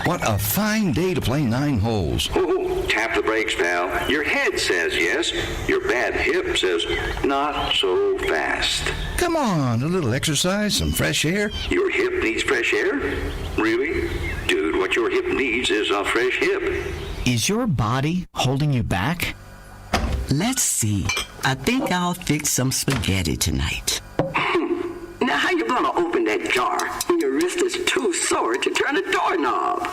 What a fine day to play 9 holes. Oh, tap the brakes, pal. Your head says yes. Your bad hip says not so fast. Come on, a little exercise, some fresh air. Your hip needs fresh air? Really? Dude, what your hip needs is a fresh hip. Is your body holding you back? Let's see. I think I'll fix some spaghetti tonight. Now how you gonna open that jar when your wrist is too sore to turn a doorknob?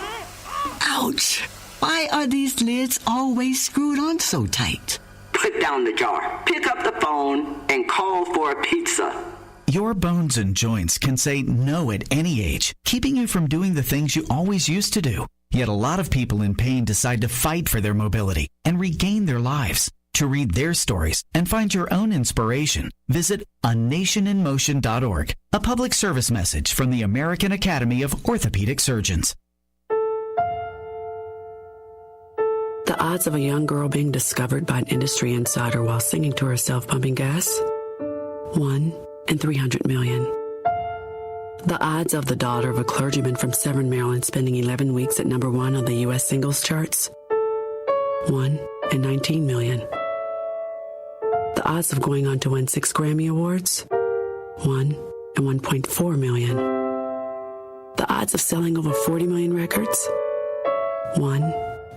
Ouch! Why are these lids always screwed on so tight? Put down the jar, pick up the phone, and call for a pizza. Your bones and joints can say no at any age, keeping you from doing the things you always used to do. Yet a lot of people in pain decide to fight for their mobility and regain their lives. To read their stories and find your own inspiration, visit anationinmotion.org, a public service message from the American Academy of Orthopedic Surgeons. The odds of a young girl being discovered by an industry insider while singing to herself pumping gas? 1 in 300 million. The odds of the daughter of a clergyman from Severn, Maryland spending 11 weeks at number 1 on the U.S. singles charts? 1 in 19 million. The odds of going on to win 6 Grammy Awards? 1 in 1.4 million. The odds of selling over 40 million records? 1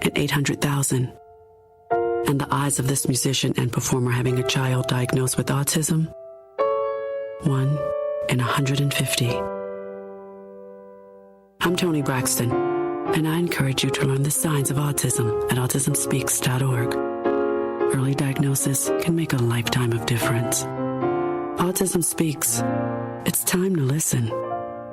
in 800,000. And the odds of this musician and performer having a child diagnosed with autism? 1 in 150. I'm Toni Braxton, and I encourage you to learn the signs of autism at autismspeaks.org. Early diagnosis can make a lifetime of difference. Autism Speaks. It's time to listen.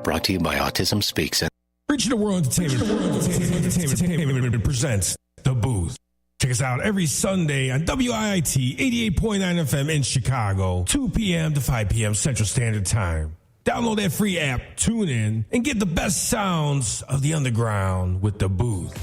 Brought to you by Autism Speaks. Regional World Entertainment presents The Booth. Check us out every Sunday on WIIT 88.9 FM in Chicago, 2 p.m. to 5 p.m. Central Standard Time. Download that free app, tune in, and get the best sounds of the underground with The Booth.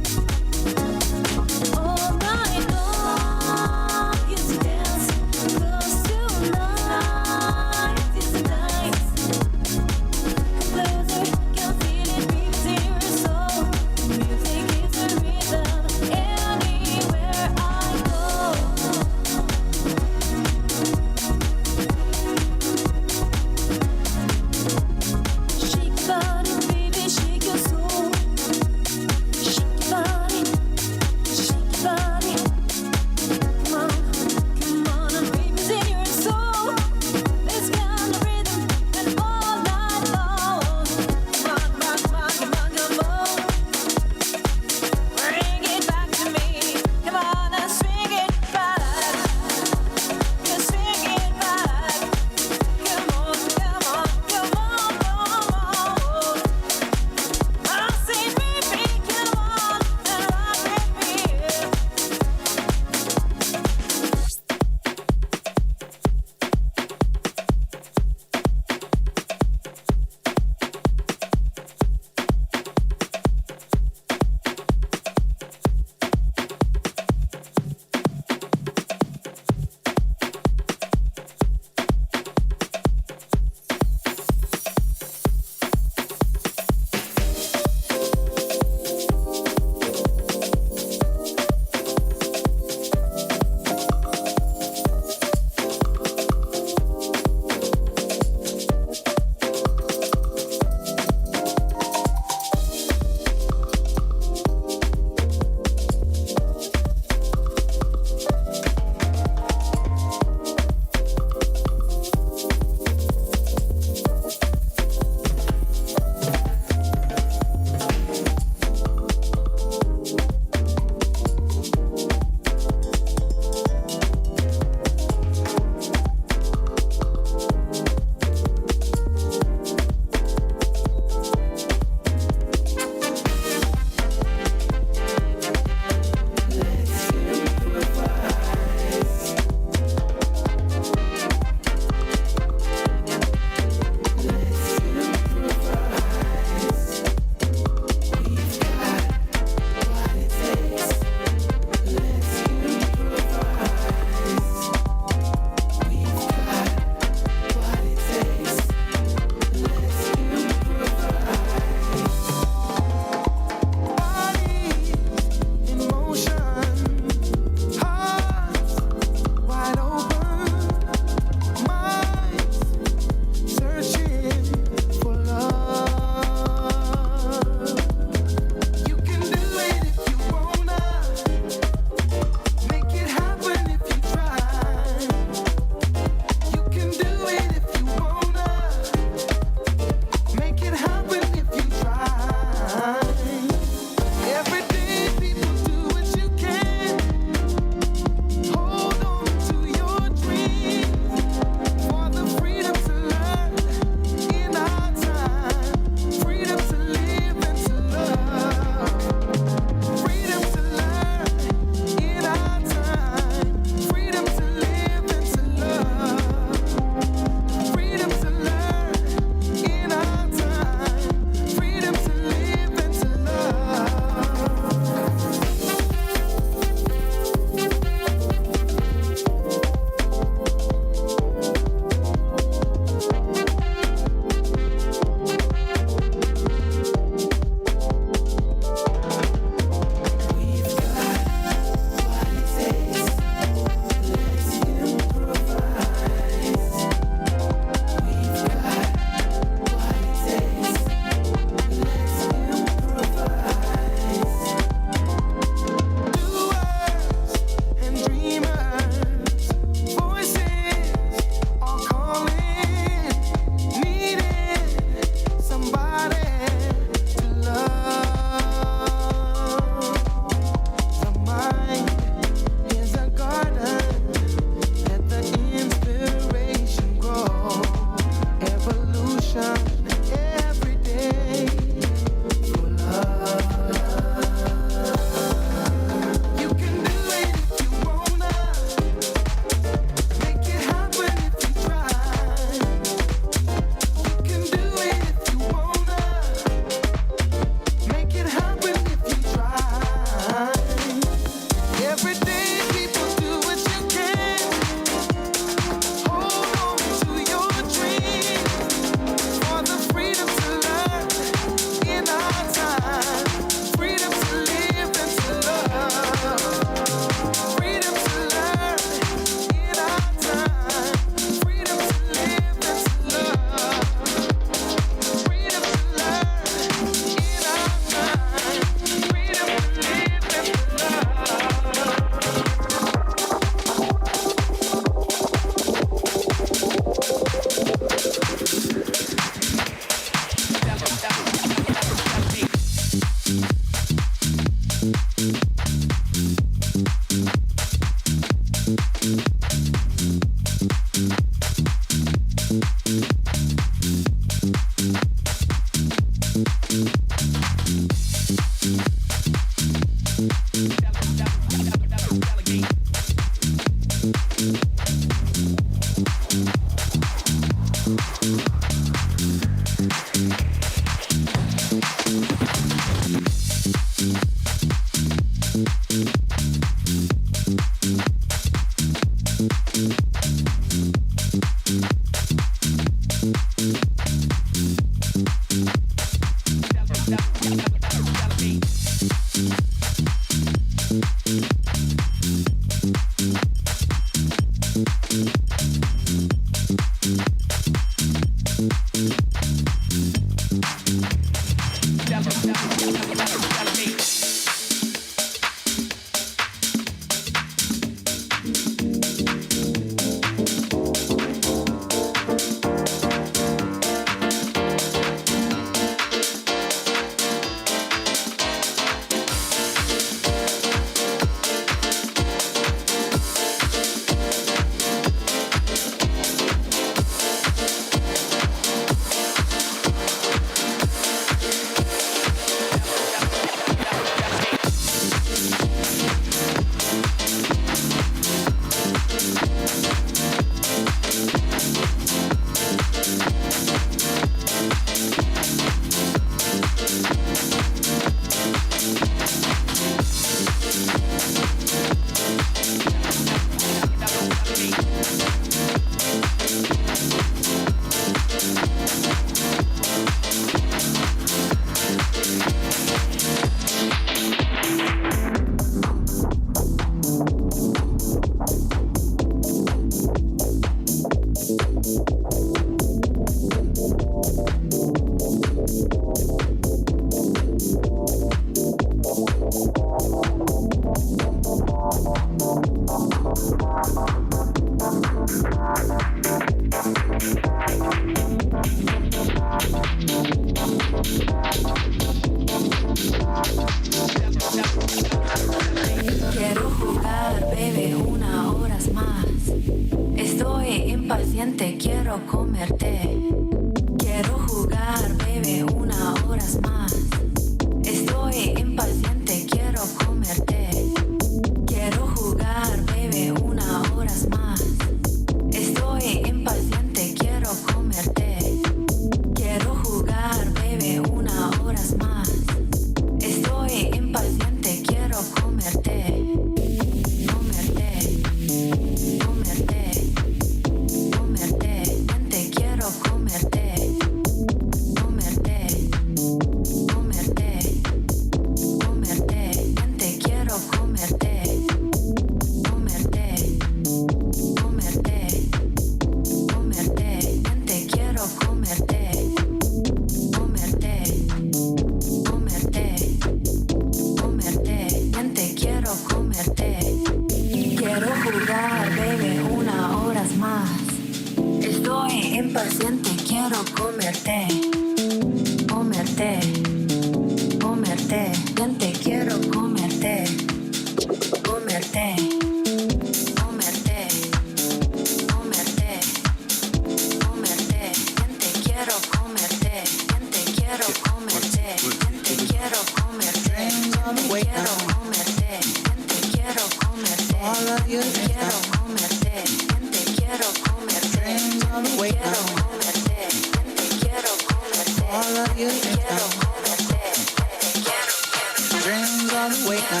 all the way down.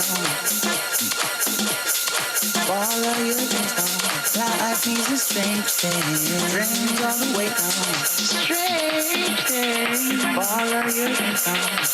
Follow your dreams down. Life is a strange thing. Dreams all the way down. Strange thing. Follow your dreams down.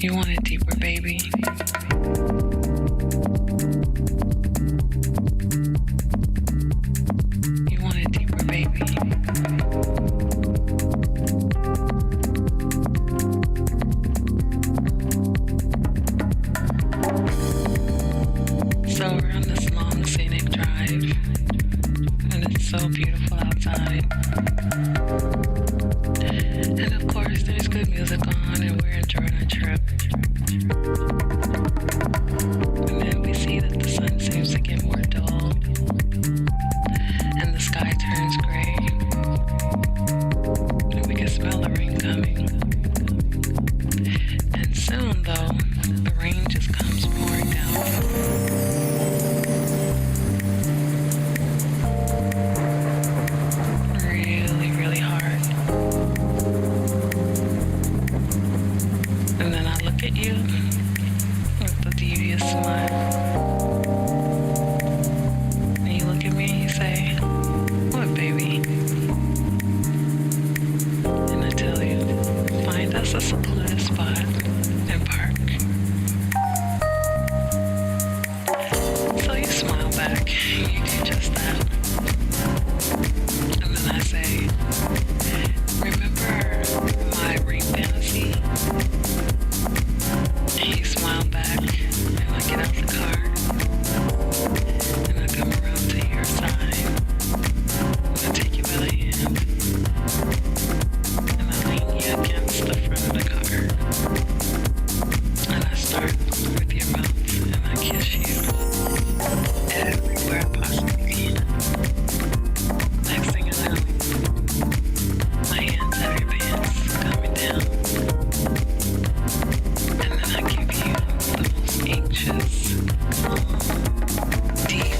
You want it deeper, baby. You want it deeper, baby. So we're on this long scenic drive, and it's so beautiful outside. And of course, there's good music on, and we're enjoying our trip. And then we see that the sun seems to get more dull, and the sky turns gray, and we can smell the rain coming. And soon, though, the rain just comes pouring down. At you with a devious smile, and you look at me and you say, "What, baby?" And I tell you, find us a secluded spot and park. So you smile back, you do just that, and then I say, "Remember my ring fantasy?" And you smile back, and I get out the car, and I come around to your side, and I take you by the hand, and I lean you against the front of the car, and I start with your mouth, and I kiss you everywhere I possibly can. Next thing I know, my hands have your pants coming down. I give you the most anxious, deep,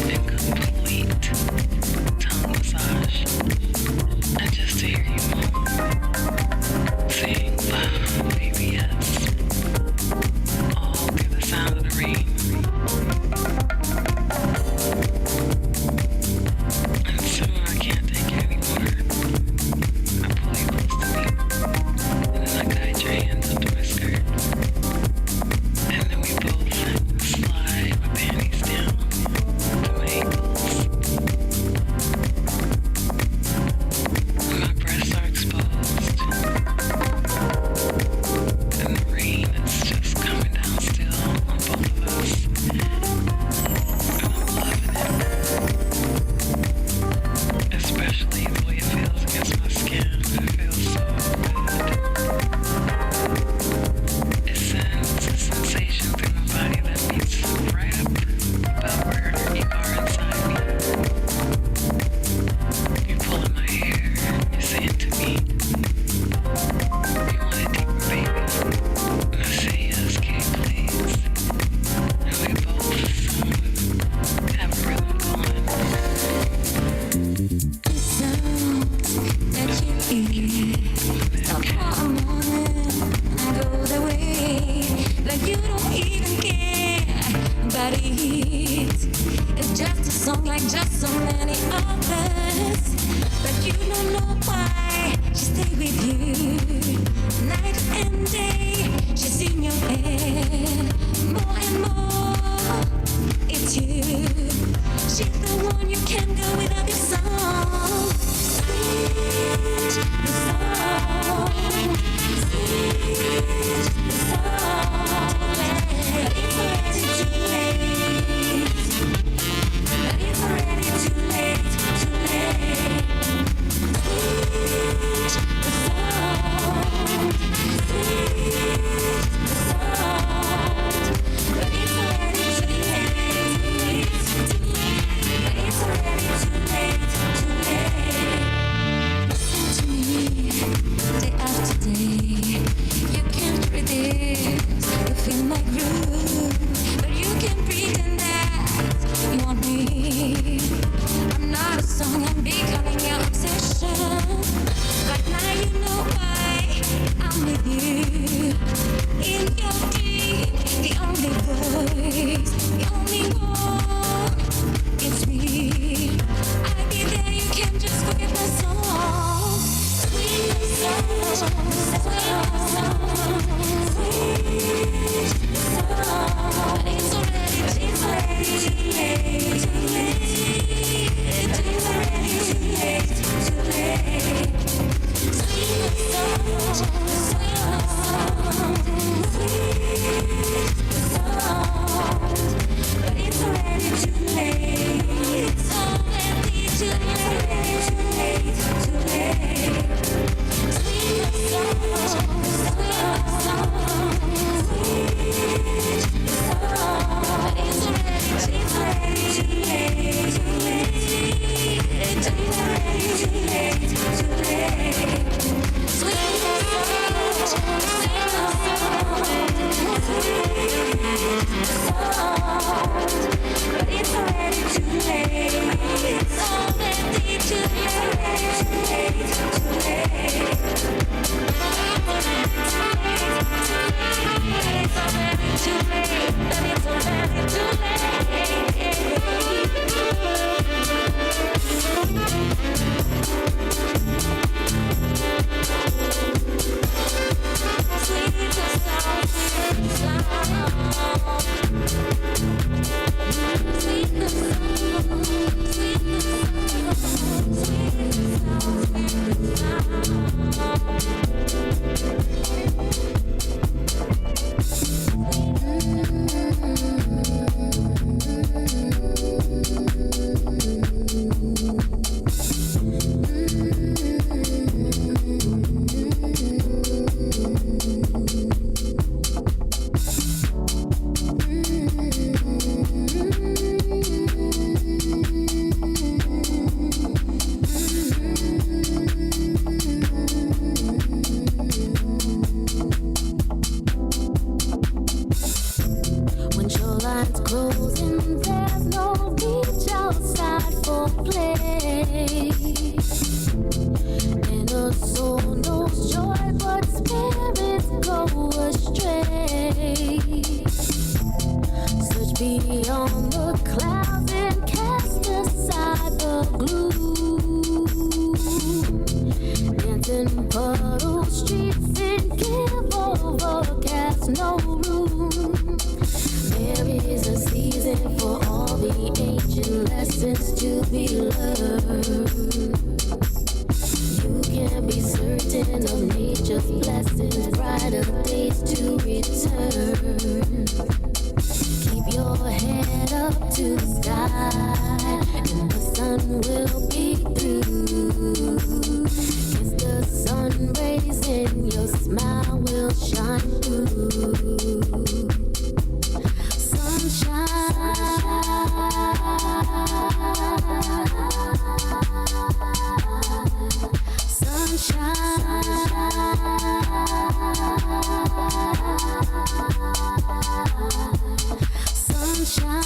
and complete tongue massage. And just to hear you moan, saying, "Oh, baby, yes," all through the sound of the rain. And soon I can't take it anymore. I pull you close to me, and then I guide your hands up to my skirt. And then we both slide my panties down to my ankles. And my breasts are exposed. And the rain is just coming down still on both of us. And I'm loving it. Especially the way it feels against my skin. It feels so good. It sends a sensation through my body that beats right up about where you are inside me. You're pulling my hair, you're saying to me, "You want it deeper, baby?" And I say, "Yes, Kate, please." And we both have a rhythm going. The sounds that you hear stop for a moment and go their way, like you don't even care about it. It's just a song like just so many others, but you don't know why she stay with you night and day. She's in your head more and more. It's you. She's the one you can't go without your song. Sweet the song, sweet the song. But it's already too late. But it's already too late, too late. Sweet the song, sweet the song. But it's already too late, too late. But it's already too late, too late. Listen to me, day after day. You can't resist, you feel my groove, but you can't pretend that you want me. I'm not a song, I'm becoming your obsession. Right now you know why I'm with you. In your deep, the only voice, the only one, it's me. I'll be there, you can't just forget my song. Sweet song, sweet song, sweet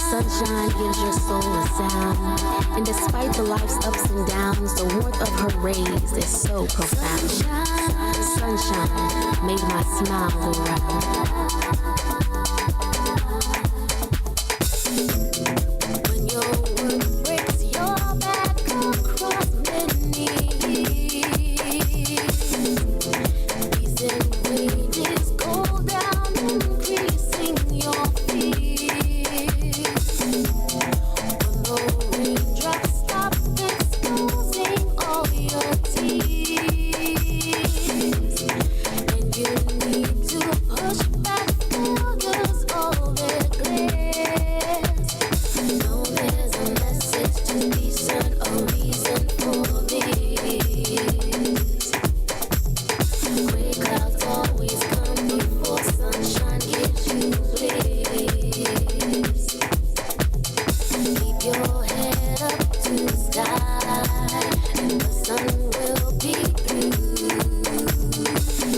Sunshine gives your soul a sound, and despite the life's ups and downs, the warmth of her rays is so profound. Sunshine made my smile go round. When your work breaks your back across many these wages go down, increasing your fears. Raindrops stop exposing all your tears, and you need to push back failures all their glares. Know there's a message to discern, a reason for this. Gray clouds always come before sunshine gives you bliss. Keep your head up to the sky, and the sun will be through.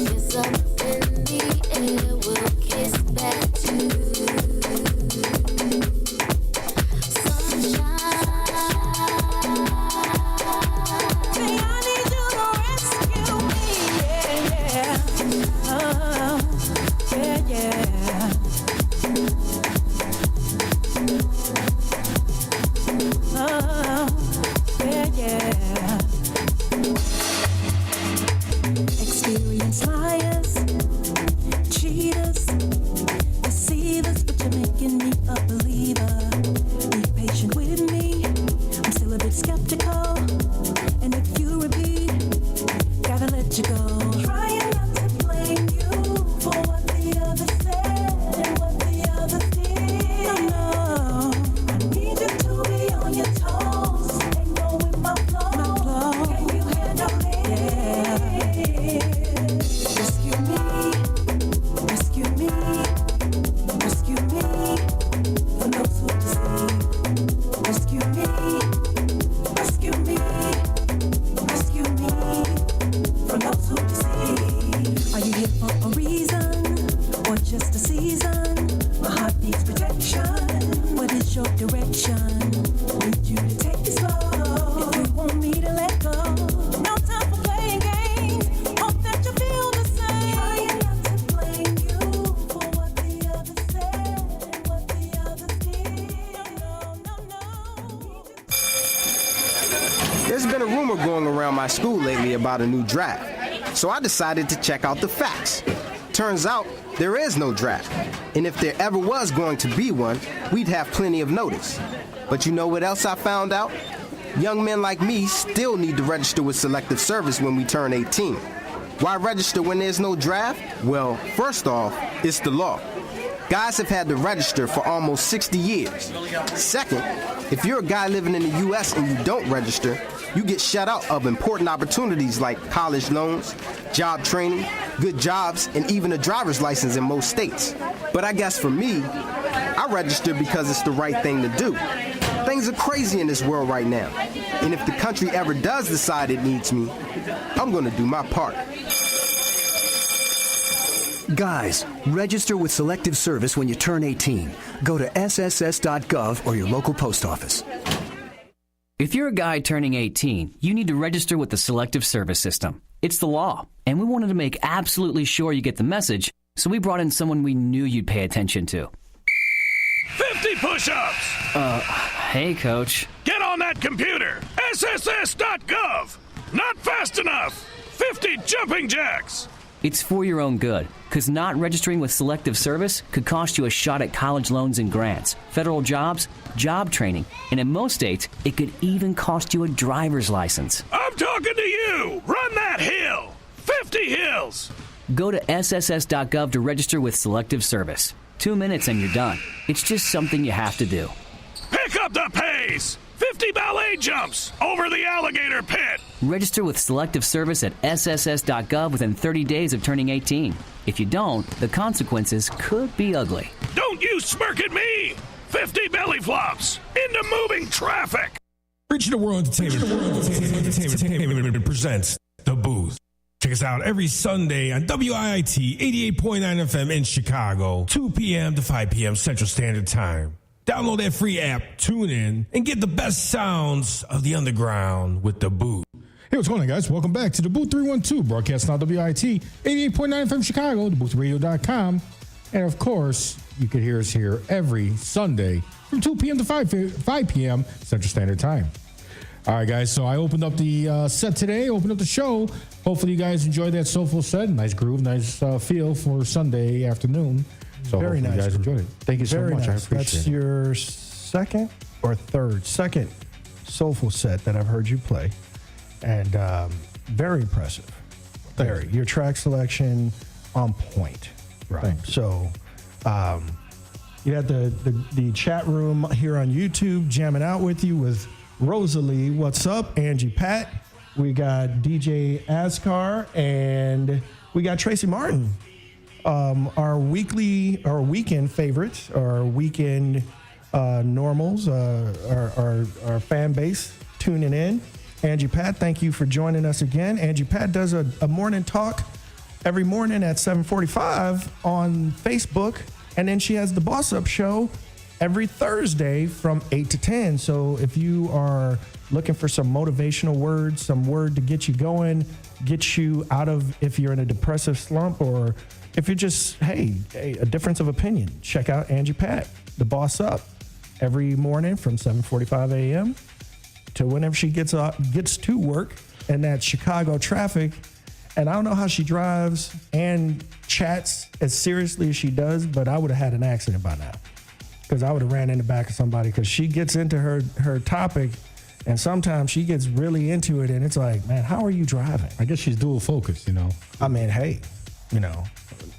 Kiss up in the air, we'll kiss back too. Sunshine. Say I need you to rescue me, yeah, yeah. Oh, yeah, yeah. Oh, yeah, yeah. Experienced liars, cheaters, deceivers, but you're making me a believer. Be patient with me, I'm still a bit skeptical. And if you repeat, gotta let you go. Trying not to blame you for what the others said and what the others did. No, I need you to be on your toes and go with my flow. Can you handle it? Yeah. Rescue me, rescue me, rescue me from those who deceive. Rescue me, rescue me, rescue me from those who deceive. Are you here for a reason or just a season? My heart needs protection. What is your direction? Need you to take it slow. If you want me to let go, no time for playing games. Hope that you feel the same. Trying not to blame you for what the others said and what the others did. No. There's been a rumor going around my school lately about a new draft, so I decided to check out the facts. Turns out there is no draft. And if there ever was going to be one, we'd have plenty of notice. But you know what else I found out? Young men like me still need to register with Selective Service when we turn 18. Why register when there's no draft? Well, first off, it's the law. Guys have had to register for almost 60 years. Second, if you're a guy living in the U.S. and you don't register, you get shut out of important opportunities like college loans, job training, good jobs, and even a driver's license in most states. But I guess for me, I register because it's the right thing to do. Things are crazy in this world right now. And if the country ever does decide it needs me, I'm going to do my part. Guys, register with Selective Service when you turn 18. Go to sss.gov or your local post office. If you're a guy turning 18, you need to register with the Selective Service System. It's the law, and we wanted to make absolutely sure you get the message, so we brought in someone we knew you'd pay attention to. 50 push-ups! Hey, Coach. Get on that computer! SSS.gov! Not fast enough! 50 jumping jacks! It's for your own good, because not registering with Selective Service could cost you a shot at college loans and grants, federal jobs, job training, and in most states, it could even cost you a driver's license. I'm talking to you! Run that hill! 50 hills! Go to sss.gov to register with Selective Service. 2 minutes and you're done. It's just something you have to do. Pick up the pace! 50 ballet jumps over the alligator pit! Register with Selective Service at sss.gov within 30 days of turning 18. If you don't, the consequences could be ugly. Don't you smirk at me! 50 belly flops into moving traffic! Reaching the World Entertainment presents The Booth. Check us out every Sunday on WIIT 88.9 FM in Chicago, 2 p.m. to 5 p.m. Central Standard Time. Download that free app, tune in, and get the best sounds of the underground with The Booth. Hey, what's going on, guys? Welcome back to DaBooth312, broadcasting on WIIT 88.9 FM Chicago, DaBoothRadio.com. And, of course, you can hear us here every Sunday from 2 p.m. to 5 p.m. Central Standard Time. All right, guys, so I opened up the set today, opened up the show. Hopefully you guys enjoyed that soulful set. Nice groove, nice feel for Sunday afternoon. So very nice. You guys enjoyed it. Thank you so much. Nice. I appreciate That's it. your second soulful set that I've heard you play. And very impressive. Very. Your track selection on point. Right. Thanks. So you had the chat room here on YouTube jamming out with you with Rosalie. What's up? Angie Pat. We got DJ Ascar and we got Tracy Martin. Our weekend favorites, our weekend normals, our fan base tuning in. Angie Pat, thank you for joining us again. Angie Pat does a morning talk every morning at 7:45 on Facebook, and then she has the Boss Up Show every Thursday from 8 to 10. So if you are looking for some motivational words, some word to get you going, get you out of if you're in a depressive slump, or if you're just, hey, a difference of opinion, check out Angie Pat, the Boss Up, every morning from 7:45 a.m. to whenever she gets to work in that Chicago traffic. And I don't know how she drives and chats as seriously as she does, but I would have had an accident by now because I would have ran in the back of somebody, because she gets into her topic and sometimes she gets really into it and it's like, man, how are you driving? I guess she's dual focused, you know. I mean, hey, you know,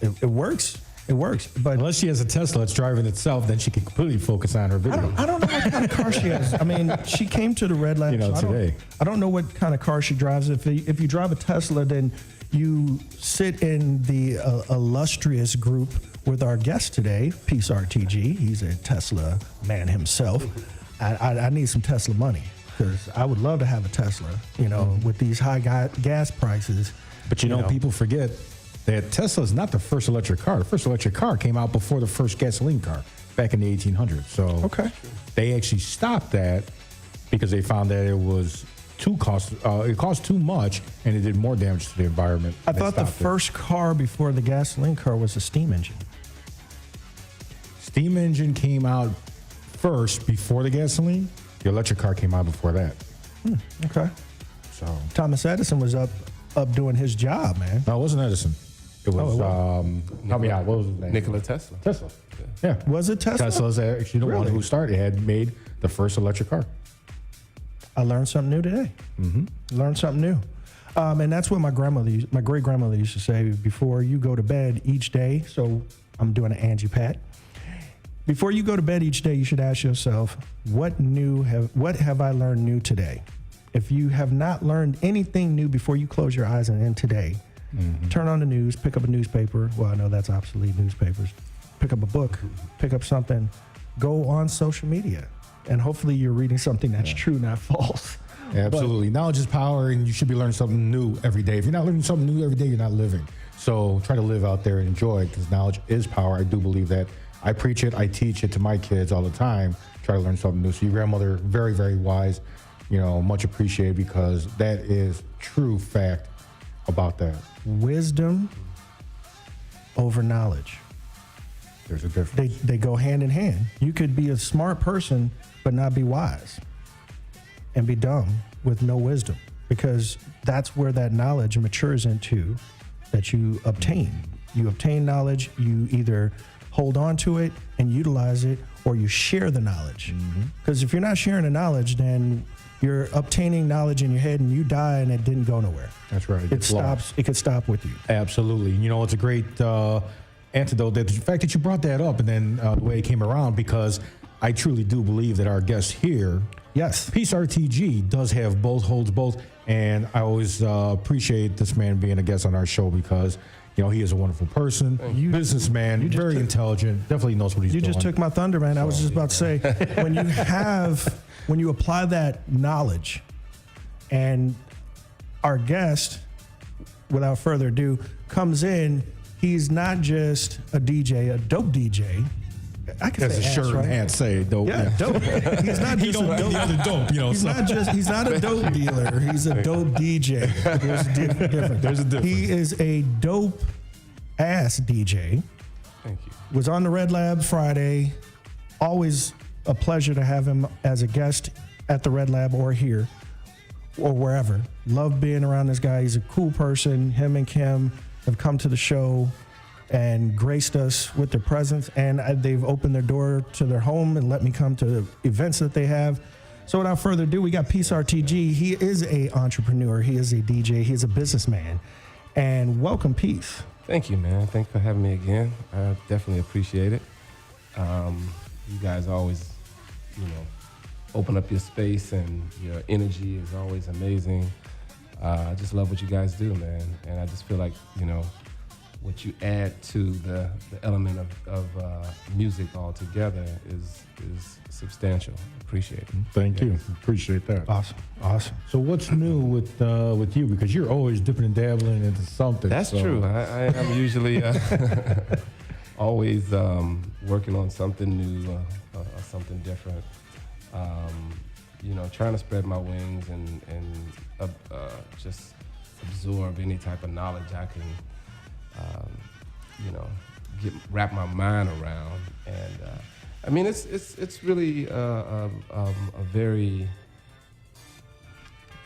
it works. It works. But unless she has a Tesla that's driving itself, then she can completely focus on her video. I don't know what kind of car she has. I mean, she came to the Red Lab today. I don't know what kind of car she drives. If you drive a Tesla, then you sit in the illustrious group with our guest today, Peace RTG. He's a Tesla man himself. I need some Tesla money because I would love to have a Tesla, you know, with these high gas prices. But you know, people forget that Tesla is not the first electric car. The first electric car came out before the first gasoline car back in the 1800s. So they actually stopped that because they found that it was it cost too much and it did more damage to the environment. I thought the first car before the gasoline car was a steam engine. Steam engine came out first before the gasoline. The electric car came out before that. Okay. So Thomas Edison was up doing his job, man. No, it wasn't Edison. It was, help me out, what was his name? Nikola Tesla. Tesla. Yeah. Was it Tesla? Tesla's actually the one who had made the first electric car. I learned something new today. Learned something new. And that's what my great grandmother used to say before you go to bed each day. So I'm doing an Angie Pat. Before you go to bed each day, you should ask yourself, what have I learned new today? If you have not learned anything new before you close your eyes and end today, turn on the news, pick up a newspaper. Well, I know that's obsolete, newspapers. Pick up a book, pick up something, go on social media. And hopefully you're reading something that's true, not false. Absolutely. Knowledge is power, and you should be learning something new every day. If you're not learning something new every day, you're not living. So try to live out there and enjoy it, because knowledge is power. I do believe that. I preach it. I teach it to my kids all the time. Try to learn something new. So your grandmother, very, very wise, much appreciated, because that is true fact about that. Wisdom over knowledge. There's a difference. They go hand in hand. You could be a smart person but not be wise, and be dumb with no wisdom, because that's where that knowledge matures into, that you obtain. You obtain knowledge, you either hold on to it and utilize it, or you share the knowledge. Because if you're not sharing the knowledge, then you're obtaining knowledge in your head and you die and it didn't go nowhere. That's right. It could stop with you. Absolutely. It's a great antidote, that the fact that you brought that up, and then the way it came around, because I truly do believe that our guest here, yes, Peace RTG, does have both, holds both, and I always appreciate this man being a guest on our show, because he is a wonderful person, businessman, very intelligent, definitely knows what he's doing. You just took my thunder, man. I was just about to say, when you apply that knowledge, and our guest, without further ado, comes in, he's not just a DJ, a dope DJ. I can say ass, shirt right? and say dope. Yeah, dope. He's not just a dope. Other dope, He's not a dope dealer. He's a dope DJ. There's a difference. There's a difference. He is a dope ass DJ. Thank you. Was on the Red Lab Friday. Always a pleasure to have him as a guest at the Red Lab or here or wherever. Love being around this guy. He's a cool person. Him and Kim have come to the show and graced us with their presence, and they've opened their door to their home and let me come to events that they have. So without further ado, we got Peace RTG. He is a entrepreneur. He is a DJ. He is a businessman. And welcome, Peace. Thank you, man. Thanks for having me again. I definitely appreciate it. You guys always, open up your space, and your energy is always amazing. I just love what you guys do, man. And I just feel like, what you add to the element of music altogether is substantial. Appreciate it. Thank you. Appreciate that. Awesome. So what's new with you? Because you're always dipping and dabbling into something. That's true. I am usually always working on something new, or something different. Trying to spread my wings and just absorb any type of knowledge I can, wrap my mind around. And it's really a very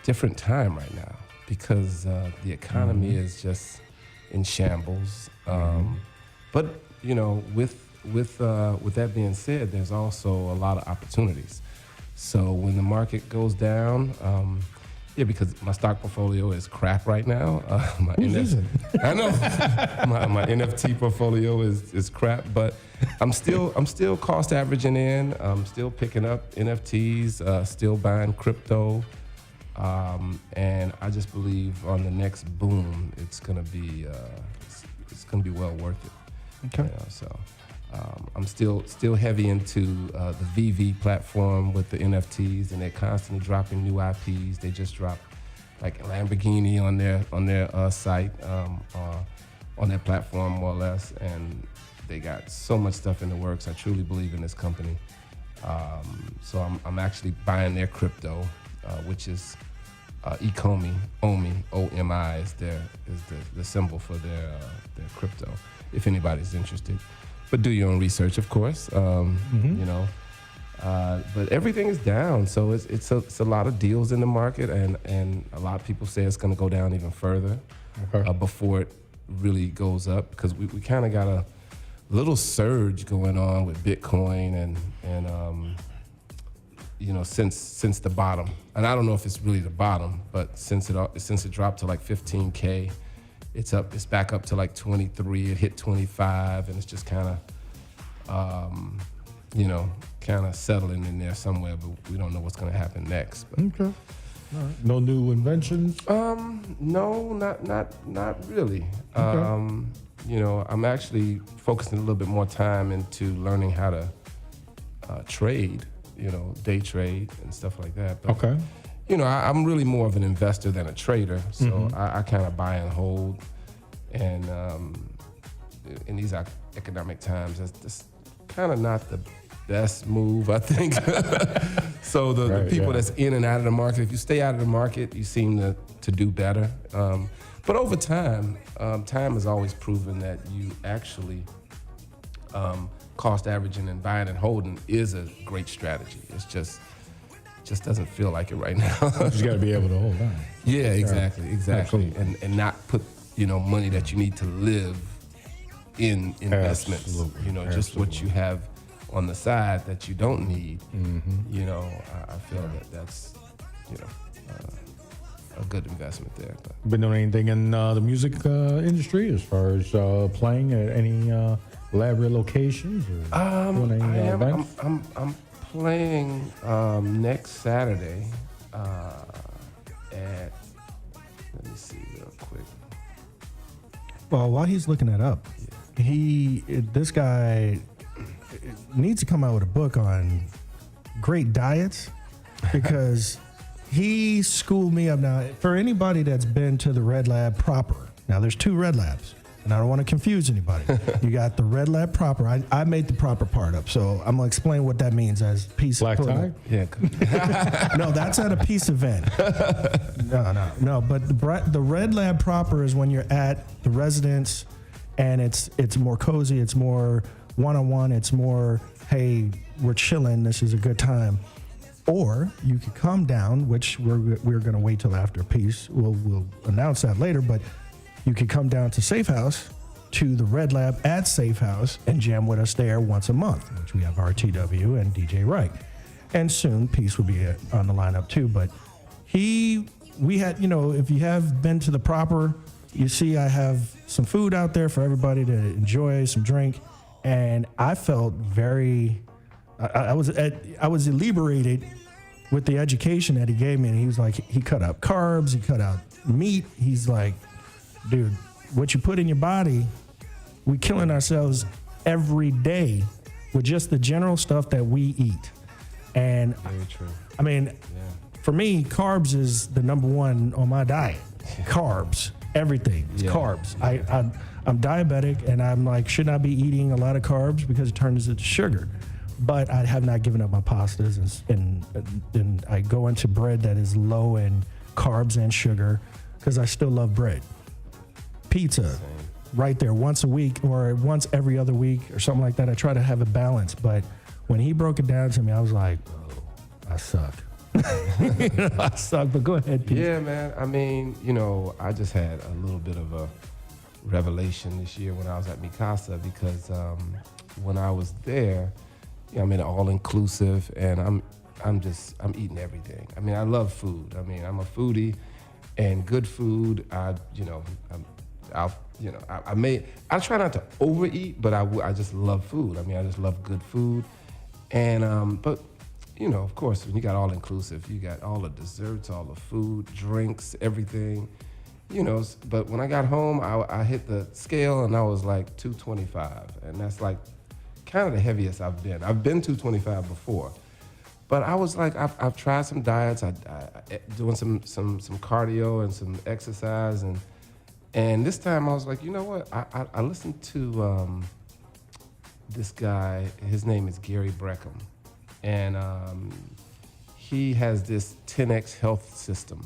different time right now, because the economy is just in shambles. But with that being said, there's also a lot of opportunities. So when the market goes down, because my stock portfolio is crap right now. I know my NFT portfolio is crap, but I'm still cost averaging in. I'm still picking up NFTs, still buying crypto, and I just believe on the next boom, it's gonna be well worth it. Okay. I'm still heavy into the VV platform with the NFTs, and they're constantly dropping new IPs. They just dropped like Lamborghini on their site, on their platform, more or less, and they got so much stuff in the works. I truly believe in this company, so I'm actually buying their crypto, which is Ecomi, OMI is the symbol for their crypto. If anybody's interested. But do your own research, of course. But everything is down, so it's a lot of deals in the market, and a lot of people say it's going to go down even further before it really goes up, because we kind of got a little surge going on with Bitcoin and since the bottom. And I don't know if it's really the bottom, but since it dropped to like 15K, it's back up to like 23. It hit 25, and it's just kind of settling in there somewhere, but we don't know what's going to happen next. But. Okay. All right. No new inventions? No, not really. Okay. I'm actually focusing a little bit more time into learning how to trade, day trade and stuff like that. But, okay. I'm really more of an investor than a trader, so I kind of buy and hold. And in these economic times, that's kind of not the best move, I think. So the people that's in and out of the market, if you stay out of the market, you seem to do better. But over time, time has always proven that you actually cost averaging and buying and holding is a great strategy. It's just doesn't feel like it right now. You just got to be able to hold on. Yeah, exactly. Absolutely. And not put money that you need to live in investments. Absolutely. Just what you have on the side that you don't need. I feel that's a good investment there. But. Been doing anything in the music industry as far as playing at any elaborate locations or doing any events? I'm playing next Saturday at, let me see real quick. Well, while he's looking that up, this guy needs to come out with a book on great diets, because he schooled me up. Now, for anybody that's been to the Red Lab proper, now there's 2 Red Labs, and I don't want to confuse anybody. You got the Red Lab proper. I made the proper part up, so I'm going to explain what that means as Peace. Black tie? Yeah. No, that's at a Peace event. No. But the Red Lab proper is when you're at the residence, and it's more cozy, it's more one-on-one, it's more, hey, we're chilling, this is a good time. Or you could come down, which we're going to wait till after Peace. We'll announce that later, but you could come down to Safe House, to the Red Lab at Safe House, and jam with us there once a month, which we have RTW and DJ Reich. And soon Peace will be on the lineup too. But we had, if you have been to the proper, you see I have some food out there for everybody to enjoy, some drink. And I felt I was liberated with the education that he gave me. And he was like, he cut out carbs, he cut out meat. He's like, dude, what you put in your body, we killing ourselves every day with just the general stuff that we eat. And very true. I mean, for me, carbs is the number one on my diet. Carbs, everything, it's carbs. I'm diabetic, and I'm like, should not be eating a lot of carbs because it turns into sugar. But I have not given up my pastas, and I go into bread that is low in carbs and sugar because I still love bread. Pizza, right there, once a week or once every other week or something like that. I try to have a balance, but when he broke it down to me, I was like, oh, I suck. I suck, but go ahead, Pete. Yeah, man. I mean, I just had a little bit of a revelation this year when I was at Mikasa, because when I was there, I'm in all-inclusive, and I'm eating everything. I mean, I love food. I mean, I'm a foodie, and good food. I try not to overeat, but I just love food. I mean, I just love good food, and but of course, when you got all-inclusive, you got all the desserts, all the food, drinks, everything. But when I got home, I hit the scale and I was like 225, and that's like kind of the heaviest I've been. I've been 225 before, but I was like, I've tried some diets, I doing some cardio and some exercise, and this time I was like, you know what? I listened to this guy. His name is Gary Breckham, and he has this 10X health system.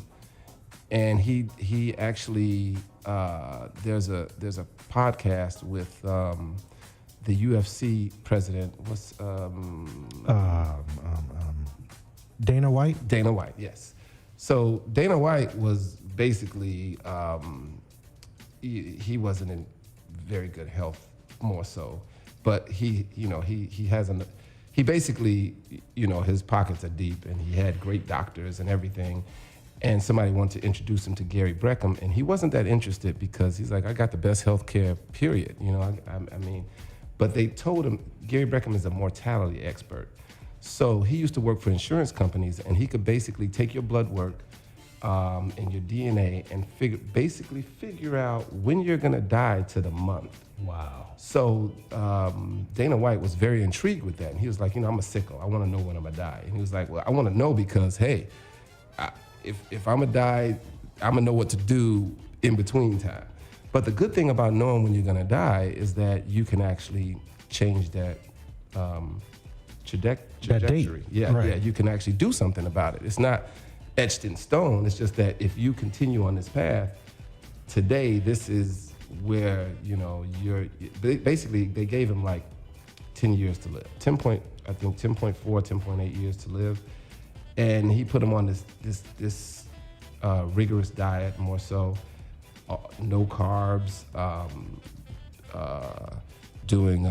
And he actually there's a podcast with the UFC president. What's Dana White? Dana White, yes. So Dana White was basically he wasn't in very good health, more so. But he basically, his pockets are deep, and he had great doctors and everything. And somebody wanted to introduce him to Gary Breckham, and he wasn't that interested because he's like, I got the best health care, period. But they told him Gary Breckham is a mortality expert. So he used to work for insurance companies, and he could basically take your blood work and your DNA and figure out when you're gonna die to the month. Wow. So Dana White was very intrigued with that, and he was like, I'm a sicko. I want to know when I'm gonna die. And he was like, well, I want to know because, hey, if I'm gonna die, I'm gonna know what to do in between time. But the good thing about knowing when you're gonna die is that you can actually change that trajectory. Yeah, you can actually do something about it. It's not etched in stone. It's just that if you continue on this path, today this is where you're. Basically, they gave him like 10 years to live. 10.4, 10.8 years to live, and he put him on this rigorous diet, more so, no carbs, doing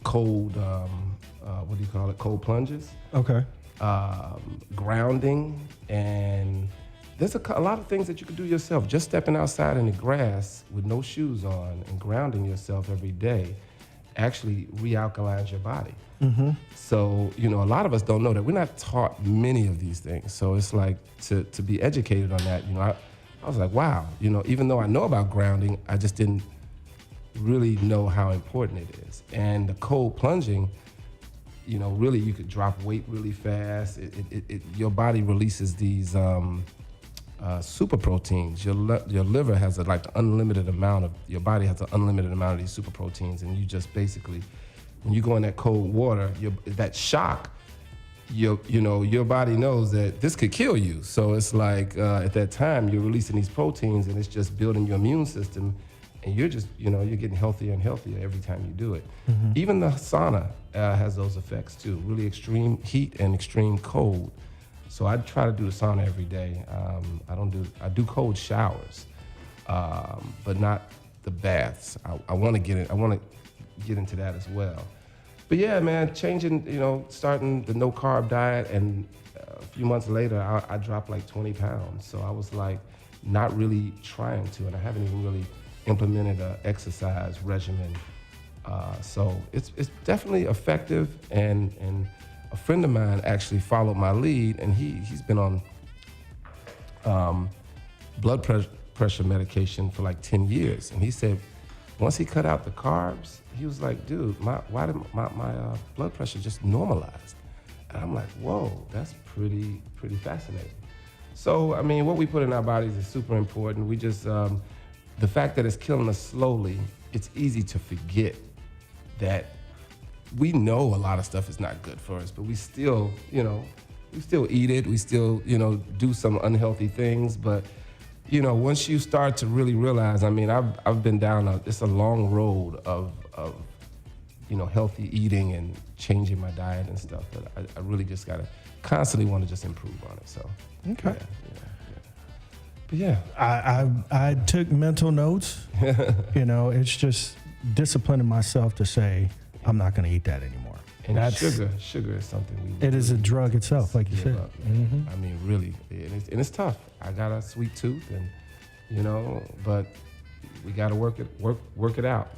cold. What do you call it? Cold plunges. Okay. Grounding, and there's a lot of things that you can do yourself. Just stepping outside in the grass with no shoes on and grounding yourself every day actually realkalines your body. Mm-hmm. So, a lot of us don't know that. We're not taught many of these things. So it's like to be educated on that, I was like, wow, even though I know about grounding, I just didn't really know how important it is. And the cold plunging, really you could drop weight really fast. Your body releases these super proteins. Your liver has unlimited amount of, your body has an unlimited amount of these super proteins, and you just basically, when you go in that cold water, that shock, your body knows that this could kill you. So it's like at that time you're releasing these proteins, and it's just building your immune system, and you're just you're getting healthier and healthier every time you do it. Mm-hmm. Even the sauna has those effects too. Really extreme heat and extreme cold. So I try to do the sauna every day. I do cold showers, but not the baths. I want to get into that as well. But yeah, man, changing, starting the no carb diet, and a few months later, I dropped like 20 pounds. So I was like, not really trying to, and I haven't even really implemented an exercise regimen. So it's definitely effective, and a friend of mine actually followed my lead, and he's been on blood pressure medication for like 10 years. And he said once he cut out the carbs, he was like, dude, why did my blood pressure just normalized? And I'm like, whoa, that's pretty fascinating. So, I mean, what we put in our bodies is super important. We just, the fact that it's killing us slowly, it's easy to forget that we know a lot of stuff is not good for us, but we still, we still eat it. We still, do some unhealthy things. But, once you start to really realize, I mean, I've been down it's a long road of healthy eating and changing my diet and stuff. But I really just gotta constantly want to just improve on it. So, okay. But yeah, I took mental notes. It's just disciplining myself to say, I'm not going to eat that anymore. And sugar is something it is a drug itself, like you said. Mm-hmm. I mean, really, and it's tough. I got a sweet tooth, and but we got to work it out.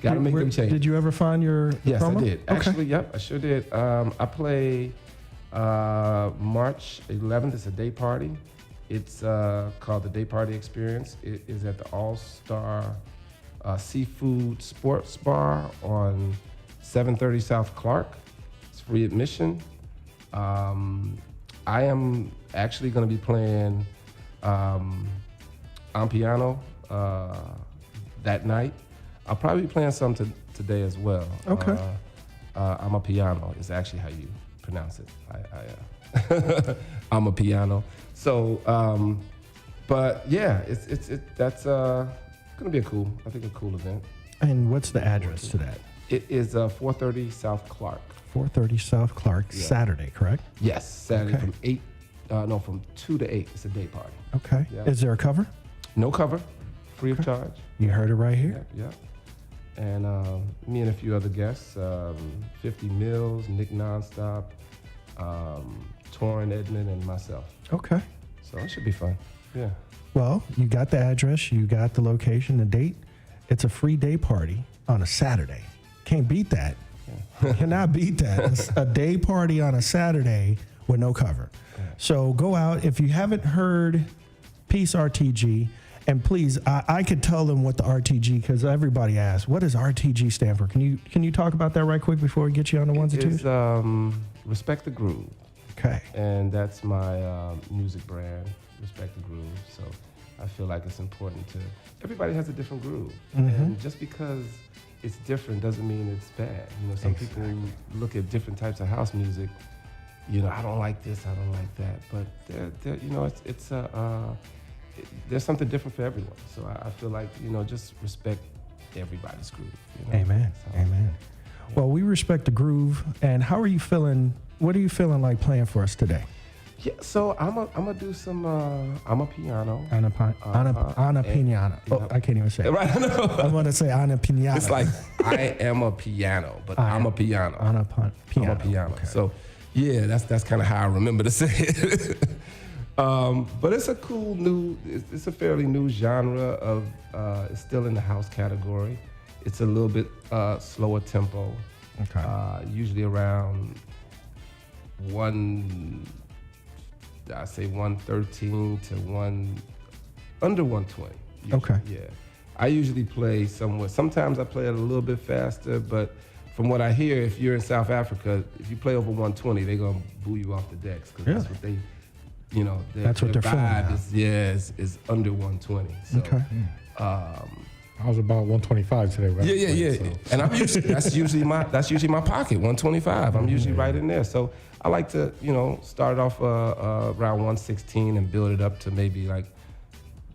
Got to make them change. Did you ever find your Yes, promo? I did. Okay. Actually, yep, I sure did. I play March 11th. It's a day party. It's called the Day Party Experience. It is at the All-Star Seafood Sports Bar on 730 South Clark. It's free admission. I am actually going to be playing on piano that night. I'll probably be playing some today as well. Okay. I'm a piano is actually how you pronounce it. I'm a piano. So, but yeah, that's gonna be a cool event. And what's the address to that? It is 430 South Clark. 430 South Clark, Yeah. Saturday, correct? Yes, Saturday Okay. from 2 to 8. It's a day party. Okay. Yeah. Is there a cover? No cover, free of charge. You heard it right here. Yeah. And me and a few other guests, 50 Mills, Nick Nonstop, Torrin Edmond, and myself. Okay. So it should be fun. Yeah. Well, you got the address, you got the location, the date. It's a free day party on a Saturday. Can't beat that. Cannot beat that. It's a day party on a Saturday with no cover. So go out. If you haven't heard Peace RTG, and please, I could tell them what the RTG, because everybody asks, what does RTG stand for? Can you talk about that right quick before we get you on the ones and twos? It's Respect the Groove. Okay. And that's my music brand, Respect the Groove. So I feel like it's important to, everybody has a different groove. Mm-hmm. And just because it's different doesn't mean it's bad. You know, some people look at different types of house music, you know, I don't like this, I don't like that. But they're you know, there's something different for everyone. So I feel like, you know, just respect everybody's groove. You know? Amen. So, Amen. yeah. Well, we respect the groove. And how are you feeling? What are you feeling like playing for us today? Yeah, so I'm gonna do some. I'm a piano. On a piano. Oh, I can't even say it. Right, I know. I want to say on a piano. It's like I am a piano, but I'm a piano. On a piano. I'm a piano. Okay. So, yeah, that's kind of how I remember to say it. But it's a cool new. It's a fairly new genre of. It's still in the house category. It's a little bit slower tempo. Okay. Usually around 113 to under 120. Usually. Okay. Yeah. I usually play somewhat. Sometimes I play it a little bit faster, but from what I hear, if you're in South Africa, if you play over 120, they're gonna boo you off the decks because that's what they, you know, that's what their they're feeling vibe is under 120. So, okay. I was about 125 today. Right? Yeah. So. And I'm usually that's usually my pocket 125. I'm usually right in there. So I like to, you know, start off around 116 and build it up to maybe like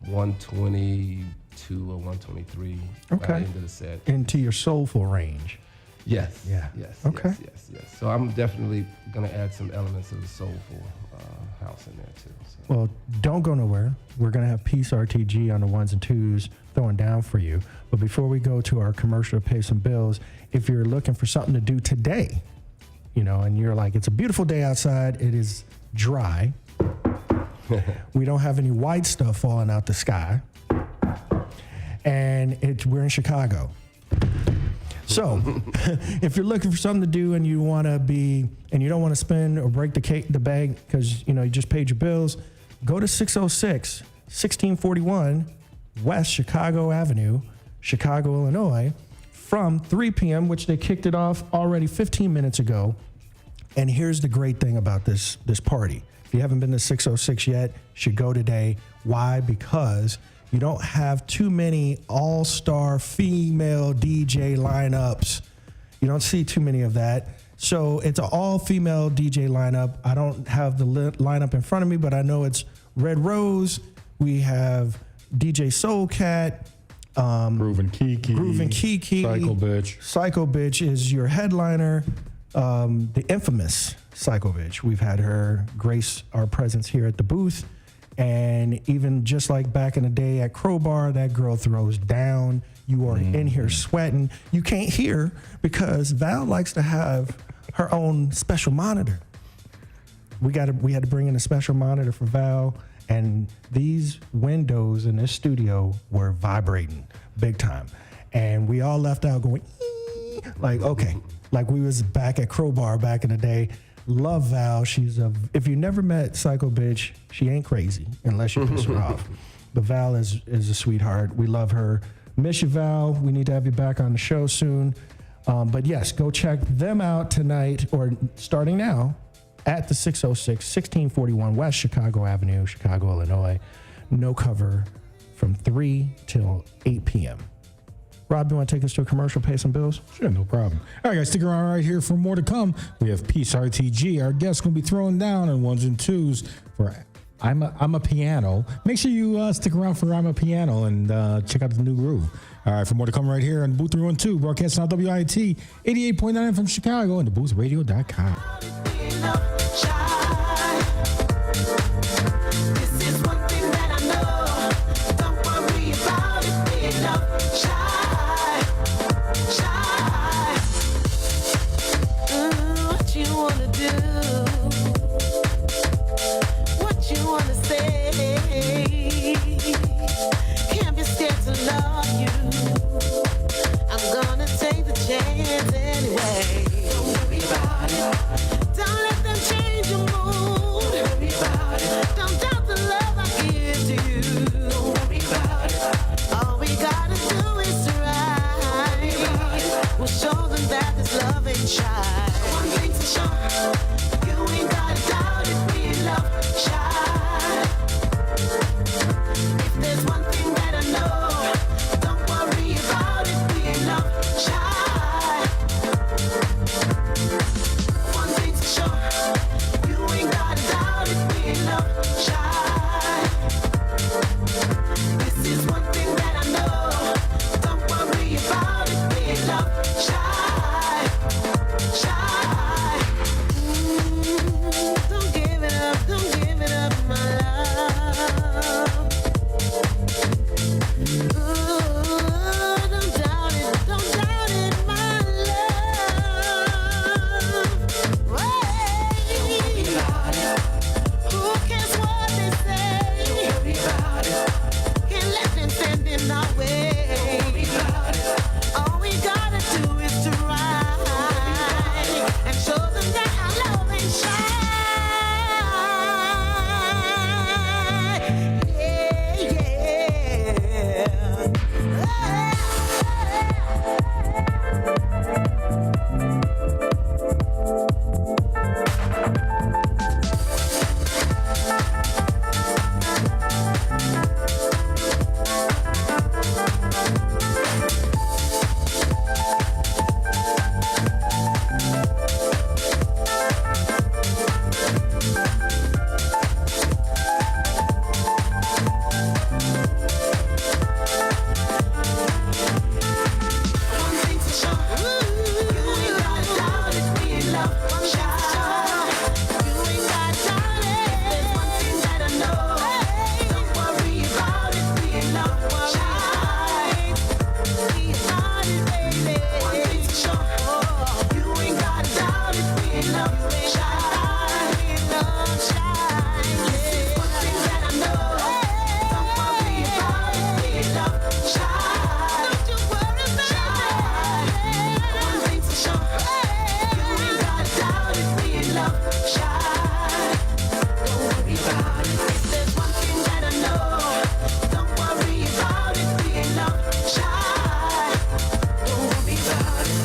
122 or 123 by the end of the set. Into your soulful range. Yes. Yeah. Yes. Okay. Yes. So I'm definitely gonna add some elements of the soulful house in there too. So. Well, don't go nowhere. We're gonna have Peace RTG on the ones and twos throwing down for you. But before we go to our commercial to pay some bills, if you're looking for something to do today, you know, and you're like, it's a beautiful day outside, it is dry. We don't have any white stuff falling out the sky. And we're in Chicago. So if you're looking for something to do and you don't want to spend or break the bag because, you know, you just paid your bills, go to 606 1641 West Chicago Avenue, Chicago, Illinois, from 3 p.m., which they kicked it off already 15 minutes ago. And here's the great thing about this party. If you haven't been to 606 yet, you should go today. Why? Because you don't have too many all-star female DJ lineups. You don't see too many of that. So it's an all-female DJ lineup. I don't have the lineup in front of me, but I know it's Red Rose. We have DJ Soul Cat. Groove and Kiki. Psycho Bitch. Psycho Bitch is your headliner. The infamous Psycho Bitch. We've had her grace our presence here at the booth. And even just like back in the day at Crowbar, that girl throws down. You are in here sweating. You can't hear because Val likes to have her own special monitor. We had to bring in a special monitor for Val, and these windows in this studio were vibrating big time. And we all left out going, ee! Like, okay, like we was back at Crowbar back in the day. Love Val. If you never met Psycho Bitch, she ain't crazy unless you piss her off. But Val is a sweetheart. We love her. Miss you, Val. We need to have you back on the show soon. But yes, go check them out tonight or starting now at the 606 1641 West Chicago Avenue, Chicago, Illinois. No cover from 3 till 8 p.m. Rob, you want to take us to a commercial, pay some bills? Sure, no problem. All right, guys, stick around right here for more to come. We have Peace RTG. Our guests going to be throwing down on ones and twos for I'm a Piano. Make sure you stick around for I'm a Piano and check out the new groove. All right, for more to come right here on Booth 312, broadcasting on WIT 88.9 from Chicago and DaBooth312.com. This is one thing that I know. Don't shy. One thing's for sure, you ain't gotta doubt it, we love shy. If there's one thing that I know, don't worry about it, we love shy. One thing's for sure, you ain't gotta doubt it, we love shy. This is one thing that I know, don't worry about it, we love shy. Shy. Don't give it up, my love. Don't doubt it, my love. Who cares what they say? Can't let them stand in our way. All we gotta do is to ride and show them that our love ain't shy. One thing's for sure, you ain't gotta doubt it, we love shy. You ain't gotta doubt it. There's one thing that I know, don't worry about it, we love shy. We got it, baby. One thing's for sure, you ain't gotta doubt it, we love shy. We love shy. This is one thing that I know, don't worry about it, we love shy. Don't you worry about it. One thing's for sure, you ain't gotta doubt it, we love shy. Don't worry about it. If there's one thing that I know, don't worry about it, we love shy. Don't worry about it.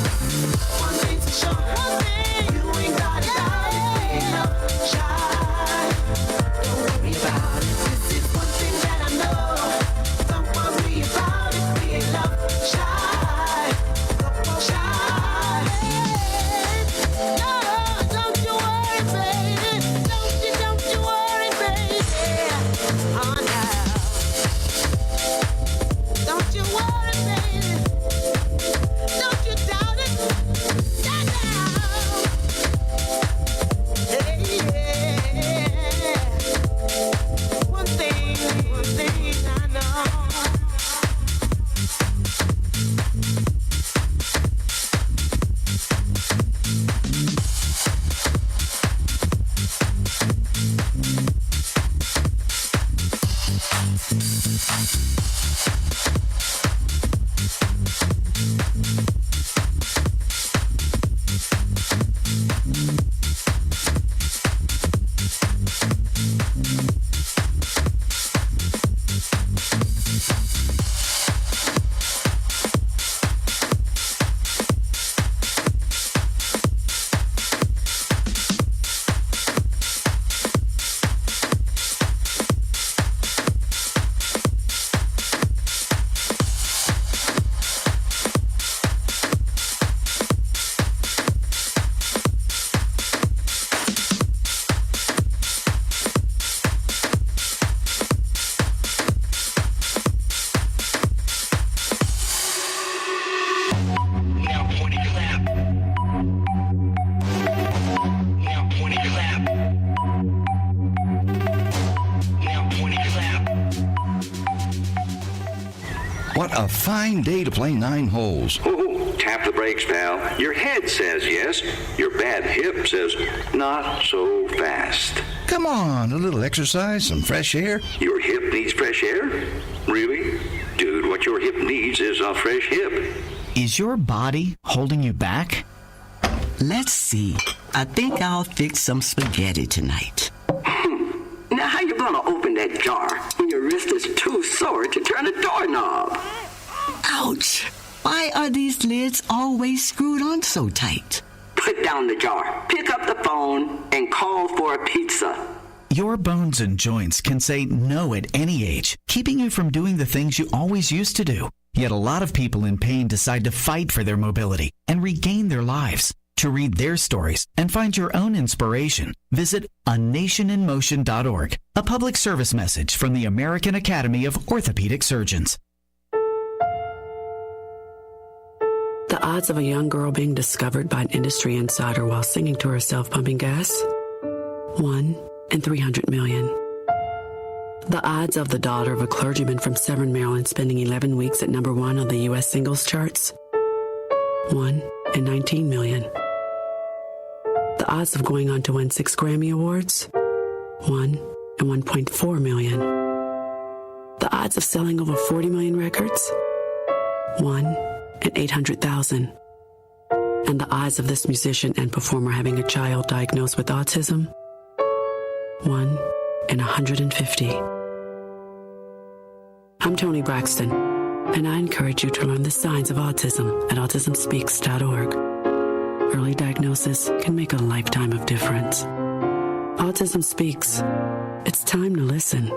One thing's for sure, you ain't gotta doubt it, we love shy. Don't worry about it. This is one thing that I know, don't worry about it, we love shy. Shy. No, don't you worry, baby. Don't you worry, baby. Oh, no. Don't you worry, baby. Don't you doubt it. Doubt. Hey, yeah. One thing I know. What a fine day to play 9 holes. Oh, tap the brakes, pal. Your head says yes. Your bad hip says not so fast. Come on, a little exercise, some fresh air. Your hip needs fresh air? Really? Dude, what your hip needs is a fresh hip. Is your body holding you back? Let's see. I think I'll fix some spaghetti tonight. Now, how you gonna open that jar when your wrist is too sore to turn a doorknob? Ouch! Why are these lids always screwed on so tight? put down the jar, pick up the phone, and call for a pizza. Your bones and joints can say no at any age, keeping you from doing the things you always used to do. Yet a lot of people in pain decide to fight for their mobility and regain their lives. To read their stories and find your own inspiration, visit anationinmotion.org, a public service message from the American Academy of Orthopedic Surgeons. The odds of a young girl being discovered by an industry insider while singing to herself pumping gas? 1 in 300 million. The odds of the daughter of a clergyman from Severn, Maryland spending 11 weeks at number 1 on the U.S. singles charts? 1 in 19 million. The odds of going on to win 6 Grammy Awards? 1 in 1.4 million. The odds of selling over 40 million records? 1 in 800,000. And the odds of this musician and performer having a child diagnosed with autism? 1 in 150. I'm Toni Braxton, and I encourage you to learn the signs of autism at autismspeaks.org. Early diagnosis can make a lifetime of difference. Autism Speaks. It's time to listen.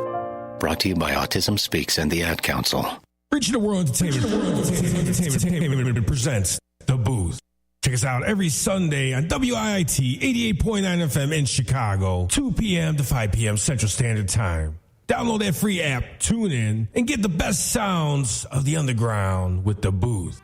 Brought to you by Autism Speaks and the Ad Council. Reaching the World Entertainment presents The Booth. Check us out every Sunday on WIIT 88.9 FM in Chicago, 2 p.m. to 5 p.m. Central Standard Time. Download that free app, tune in, and get the best sounds of the underground with The Booth.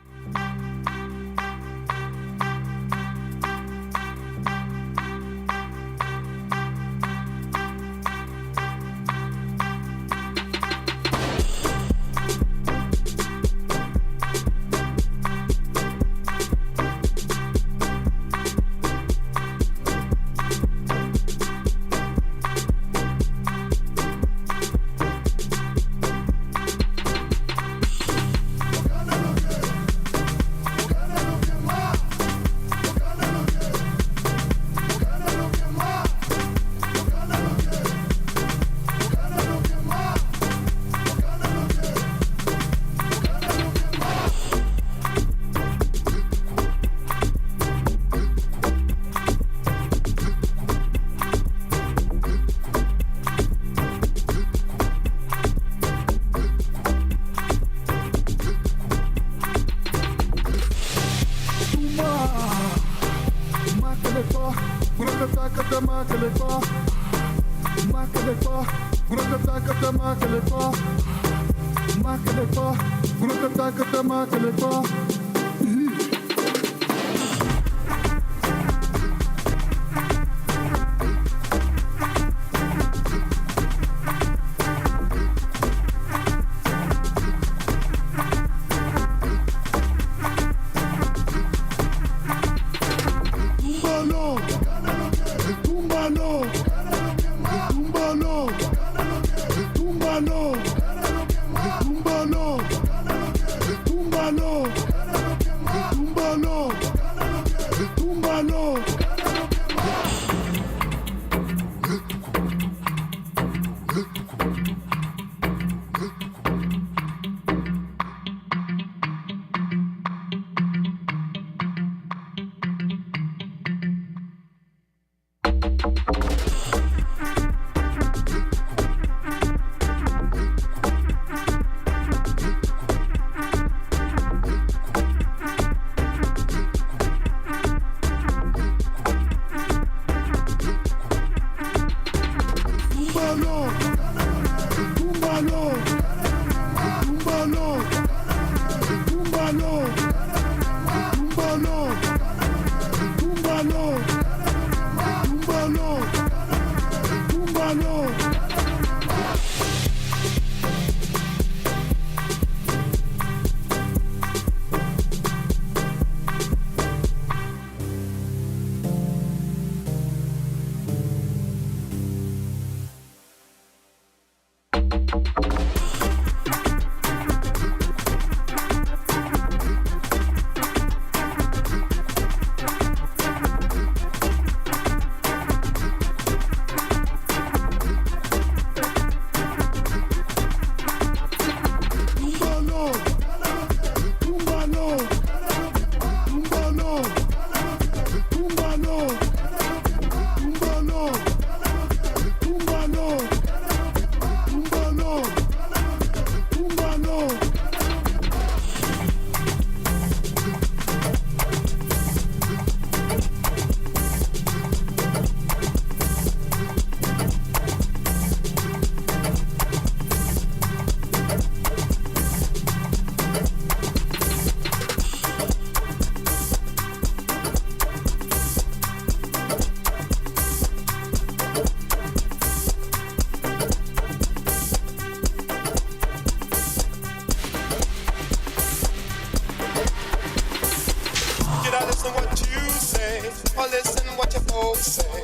listen what you say, or listen what your folks say.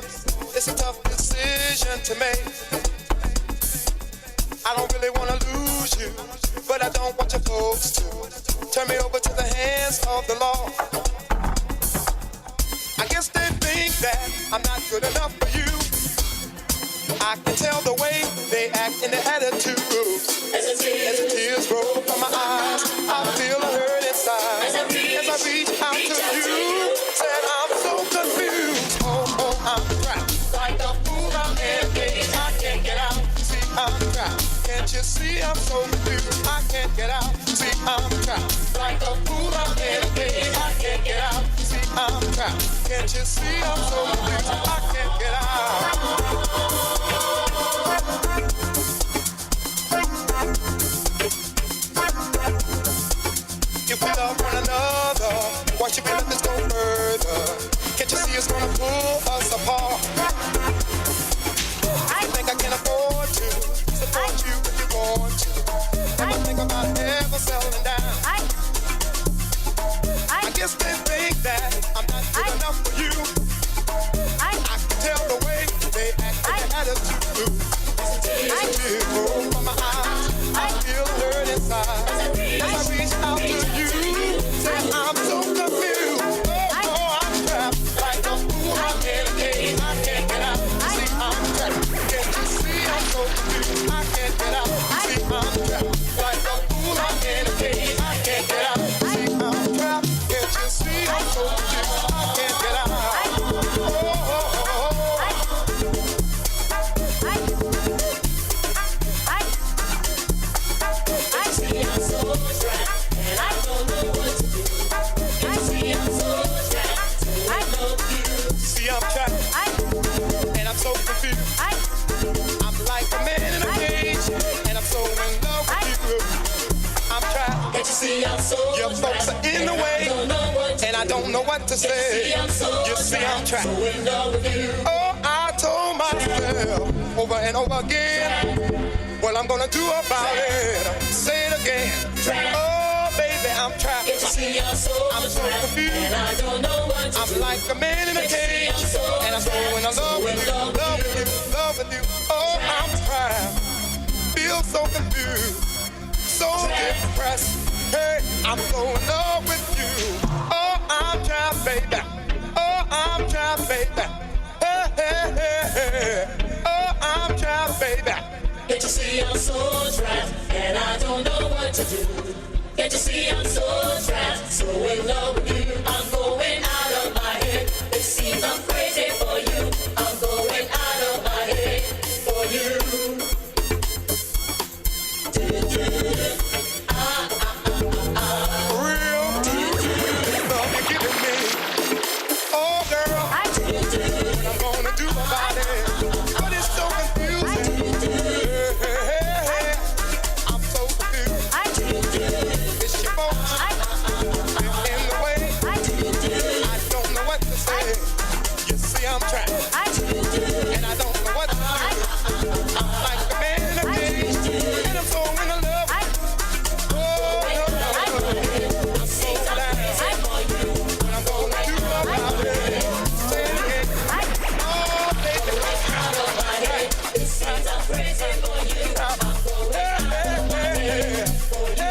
It's a tough decision to make. I don't really want to lose you, but I don't want your folks to turn me over to the hands of the law. I guess they think that I'm not good enough for you. I can tell the way they act in their attitudes. As the tears roll from my eyes, I feel a hurt inside. As I reach out to you, said I'm so confused. Oh, I'm trapped. Like a fool, I'm engaged. I can't get out. See, I'm trapped. Can't you see I'm so confused? I can't get out. See, I'm trapped. Like a fool, I'm engaged. I can't get out. See, I'm trapped. Can't you see I'm so confused? I can't get out. If we love one another, why should we let this go further? Can't you see it's gonna pull us apart? I think I can afford to support you if you want to. Never think about ever settling down. I guess they think that I'm not good enough for you. I can tell the way they act and their attitude. It's a tear roll from my eyes. I feel hurt inside. As I reach out to you, say I'm so confused. Oh, I'm trapped. Like a fool, I'm in a cage. I can't get out. See, I'm trapped. Can't you see I'm so confused? I can't get out. See, I'm trapped. Like a fool, I'm in a cage. I can't get out. See, I'm trapped. Can't you see I'm so confused? I can't get out. See, I'm trapped, and I'm so confused. I'm like a man in a cage, and I'm so in love with you. I'm trapped. Can't you see I'm so your folks are in the way, and I don't know what to say. You see I'm trapped. Oh, I told myself over and over again, what I'm gonna do about it. Say it again. Oh, baby, I'm trapped. I'm so confused. I'm like a man in a cage, and I'm so in love with you, love with you, love with you. Oh, I'm trapped. Feel so confused, so depressed. Hey, I'm so in love with you. Oh, I'm trapped, baby. Oh, I'm trapped, baby. Hey, hey, hey, hey. Oh, I'm trapped, baby. Can't you see I'm so trapped, and I don't know what to do. Can't you see I'm so trapped, so in love with you. I'm going out of my head. It seems I'm crazy for you. I'm going out of my head for you. Real love you're giving me. Oh, girl, what I'm gonna do about it? But it's so confusing. Hey, I'm so confused. It's your fault. They're in the way. I don't know what to say. You see, I'm trapped, and I don't know what to do. I'm like a man in a cage, and I'm so in love. Oh, no. I'm so down. What I'm gonna do about it? Say it again. Oh, baby, I'm out of my head. It seems I'm crazy for you. I'm going out of my head for you.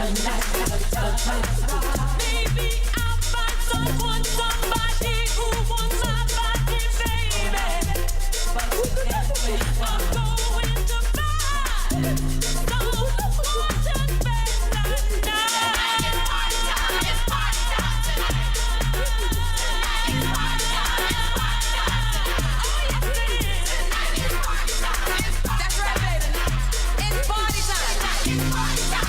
Maybe I'll find somebody who wants my body, baby. But I'm going to find someone to spend the night. It's party time tonight. It's party time tonight. That's right, baby. It's party time. It's party time.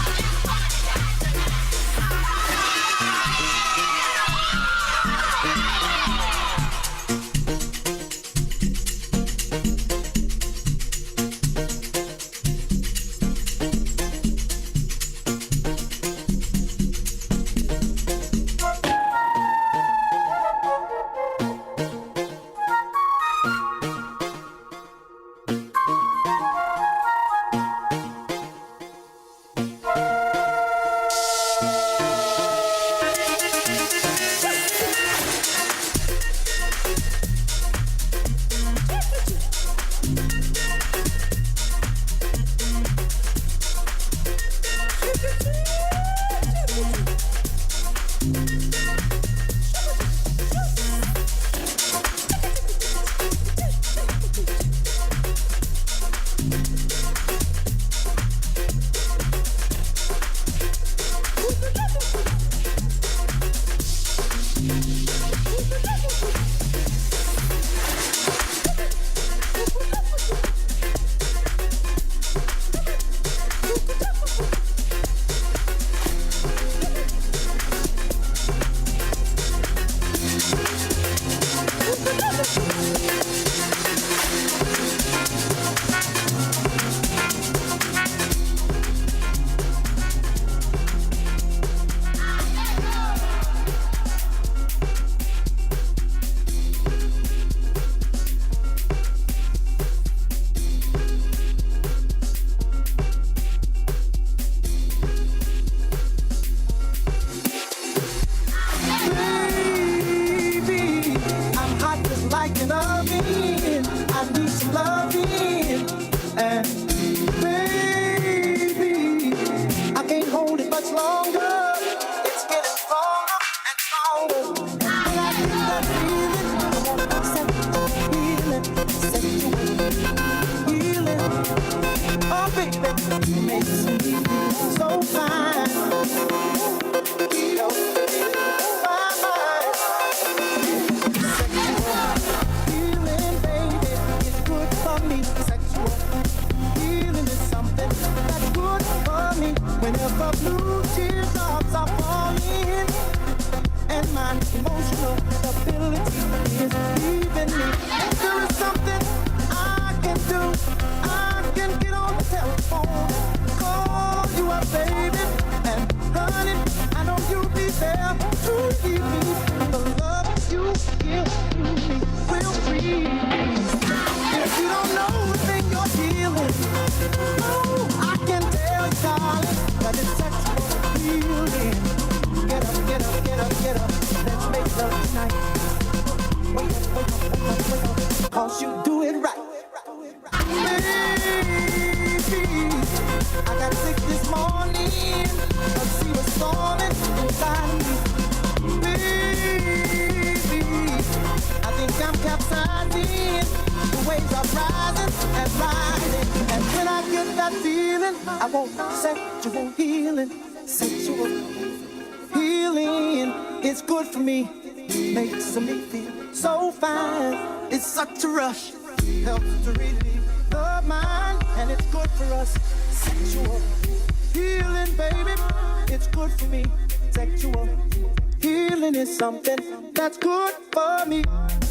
Something that's good for me.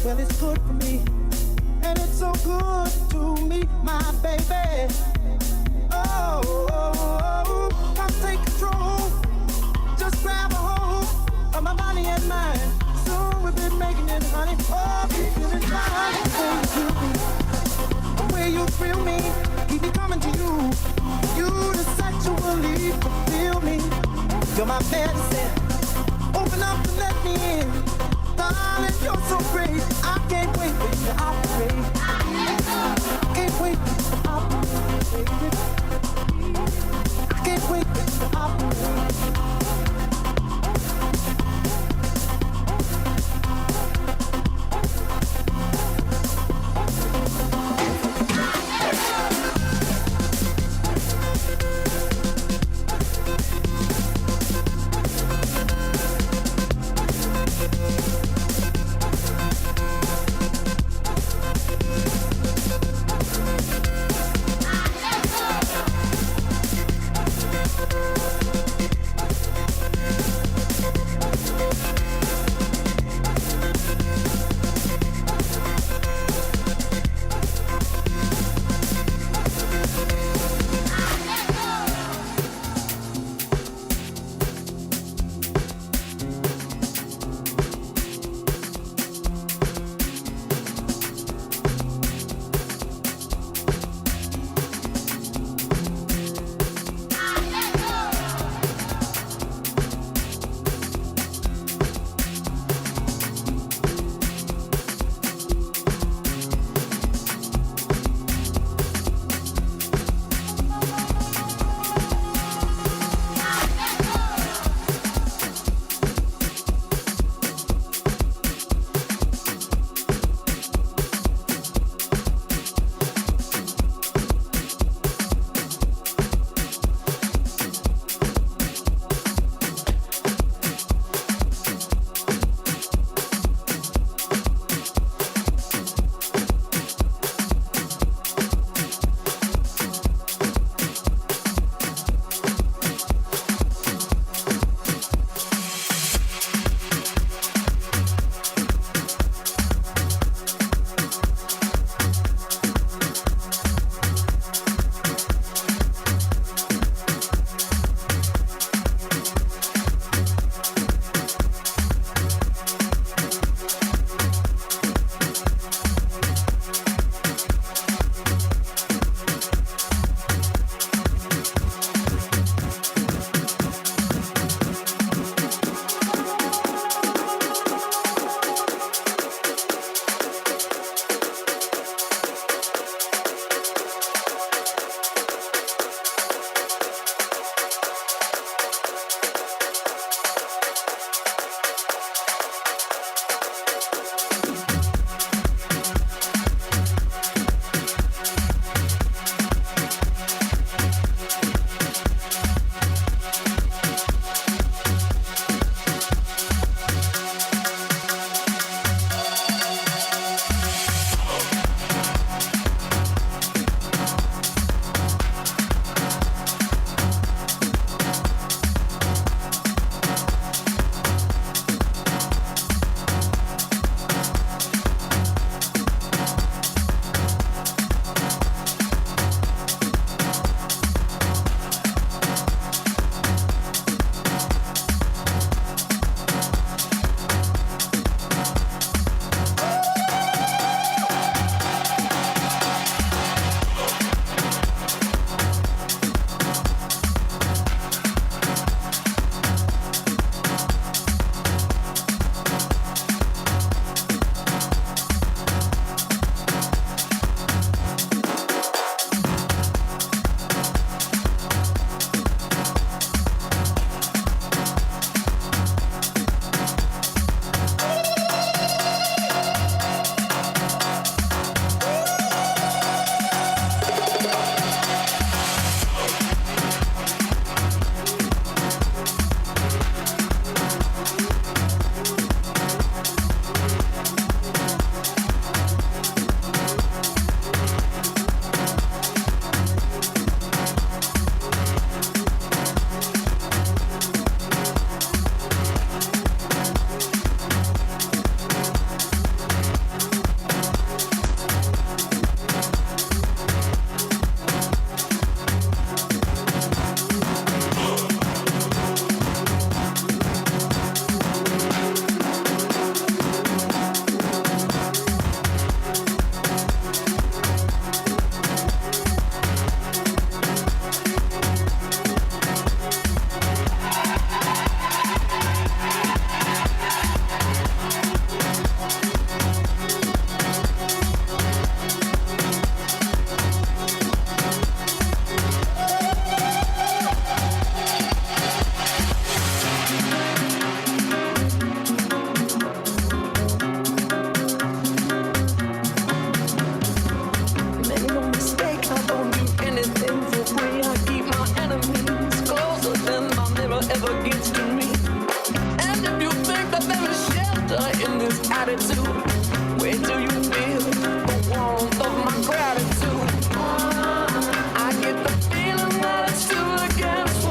Well, it's good for me. And it's so good to me, my baby. Oh, come take control. Just grab a hold of my body and mind. Soon we'll be making it, honey. Oh, be feeling fine. The way you thrill me, keep me coming to you. You just sexually fulfill me. You're my medicine. Open up and let me in. Darling, you're so great. I can't wait for you to operate. Can't wait for you to operate. I can't wait for you to operate.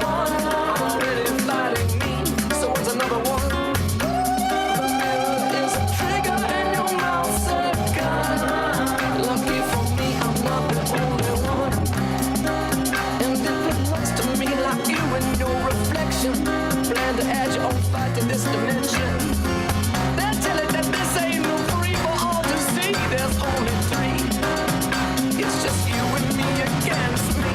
One to this dimension. They'll tell it that this ain't no free for all to see. There's only three. It's just you and me against me.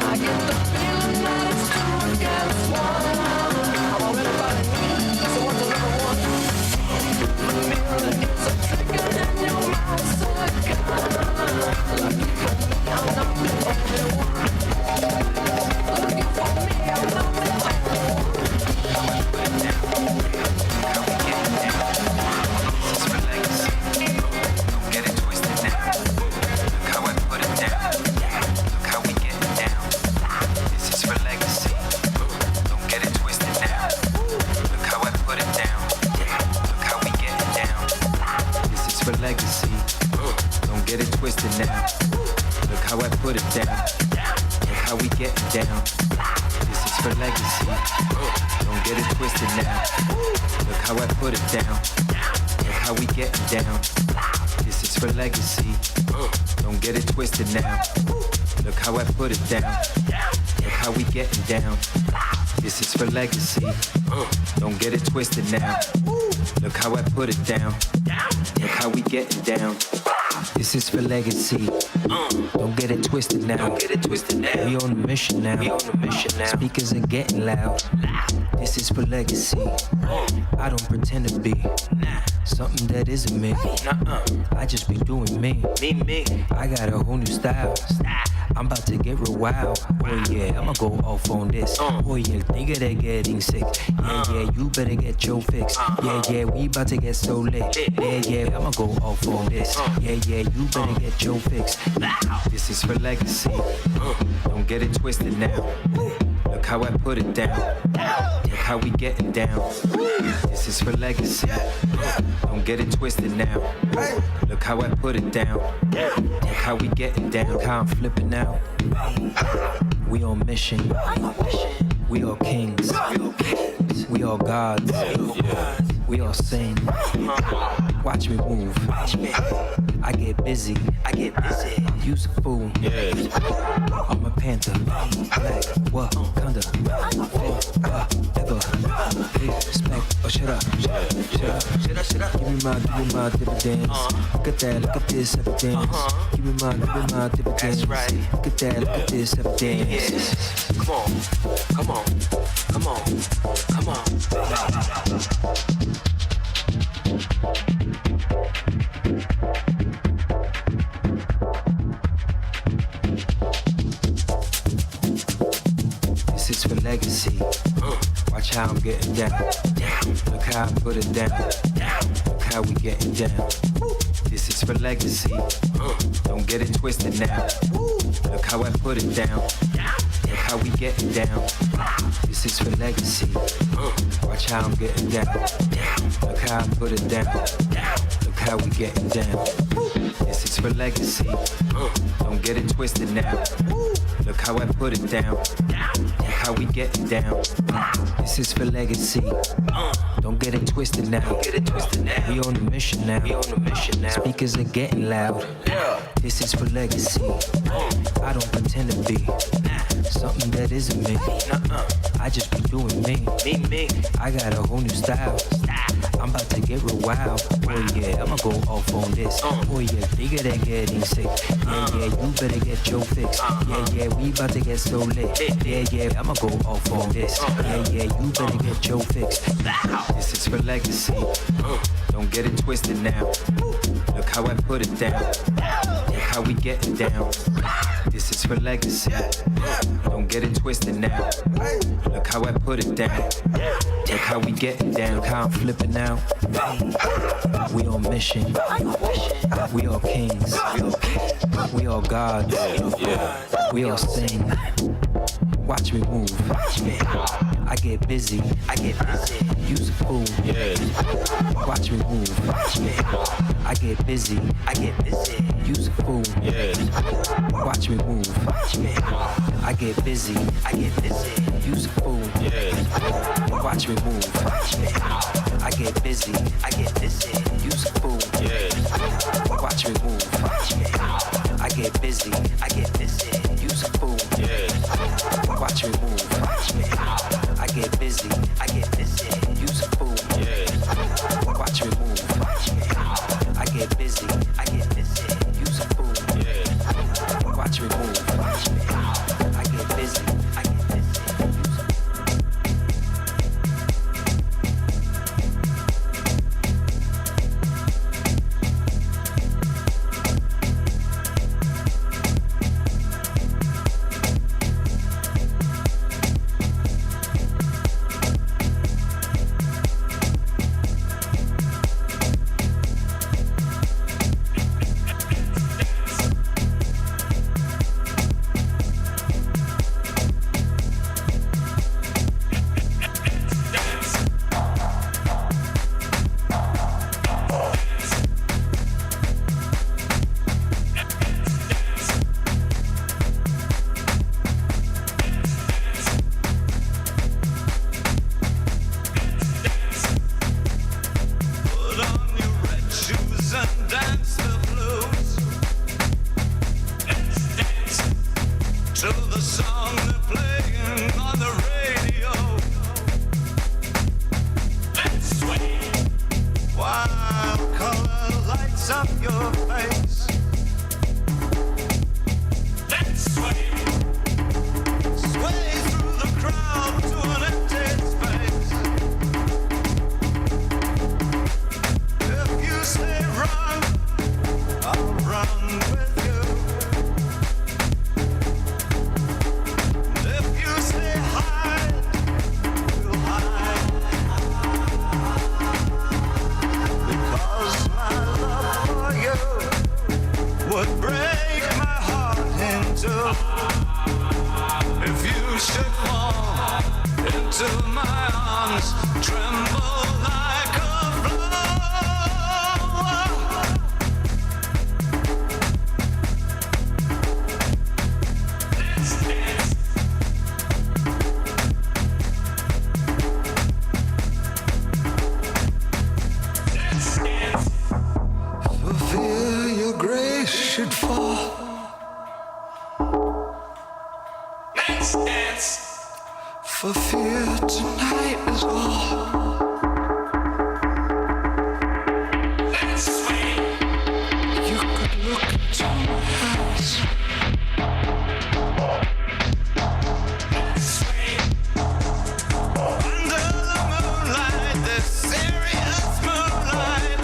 I get the feeling that it's two against one. I want everybody needs, so what's another one? The mirror is a trigger and your mouth's a gun. Lucky for me, I'm not the only one. Lucky for me, I'm not the only one. This is for legacy. Don't get it twisted now. Look how I put it down. Look how we get it down. This is for legacy. Don't get it twisted now. Look how I put it down. Look how we get it down. This is for legacy. Don't get it twisted now. Look how I put it down. Look how we get it down. This is for legacy. Don't get it twisted now. Look how I put it down. Look how we get it down. This is for legacy. Don't get it twisted now. Look how I put it down. Look how we get it down. This is for legacy. Don't get it twisted now. Look how I put it down. Look how we get it down. This is for legacy. Don't get it twisted now. Don't get it twisted now. We on a mission now. We on a mission now. Speakers are getting loud. This is for legacy. I don't pretend to be something that isn't me. I just be doing me. Me. I got a whole new style. I'm about to get real wild. Oh yeah, I'ma go off on this. Oh yeah, nigga they getting sick. Yeah, you better get your fix. Yeah, we about to get so lit. Yeah, I'ma go off on this. Yeah, you better get your fix. This is for legacy. Don't get it twisted now. Look how I put it down. Look how we getting down. This is for legacy. Don't get it twisted now. Look how I put it down. Look how we getting down. Look how I'm flipping out. We on mission. We all kings. We all gods. We all sing. Watch me move. I get busy. Use a fool. I'm a panther. Black. Wakanda. Ever. Respect. Oh, shut up. Give me my dividends. Look at that. Look at this evidence. Give me my dividends. That's right. Look at that. Look at this evidence. Come on. This is for legacy. Watch how I'm getting down. Look how I put it down. Look how we getting down. This is for legacy. Don't get it twisted now. Look how I put it down. Look how we getting down. This is for legacy. Watch how I'm getting down. Look how I put it down. Look how we getting down. This is for legacy. Don't get it twisted now. Look how I put it down. Look how we getting down. This is for legacy. Don't get it twisted now. We on a mission now. Speakers are getting loud. This is for legacy. I don't pretend to be something that isn't me. I just be doing me. I got a whole new style. I'm about to get real wild. Oh yeah, I'ma go off on this. Oh yeah, nigga they getting sick. Yeah, you better get your fix. Yeah, we about to get so lit. Yeah, I'ma go off on this. Yeah, you better get your fix. This is for legacy. Don't get it twisted now. Look how I put it down. Look how we getting down. This is for legacy. Don't get it twisted now. Look how I put it down. Look how we getting down. Look how I'm flipping out. We on mission. We all kings. We all gods. We all sing. Watch me move. I get busy. Use a fool. Watch me move. I get busy. Use a fool. Watch me move. I get busy. Use a fool. Watch me move. I get busy. Use a fool. Watch me move. I get busy. Use a fool. Watch me move. I get busy. for fear tonight is all. Let's sway. You could look into my eyes. Let's sway. Under the moonlight, the serious moonlight.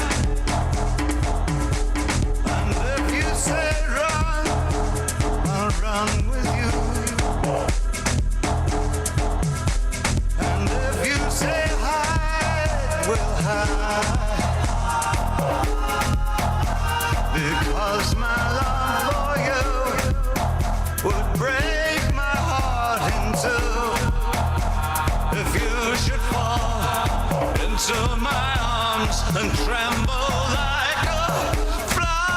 And if you say run, I'll run with you. Say hide, we'll hide, because my love for you would break my heart in two. If you should fall into my arms and tremble like a flower.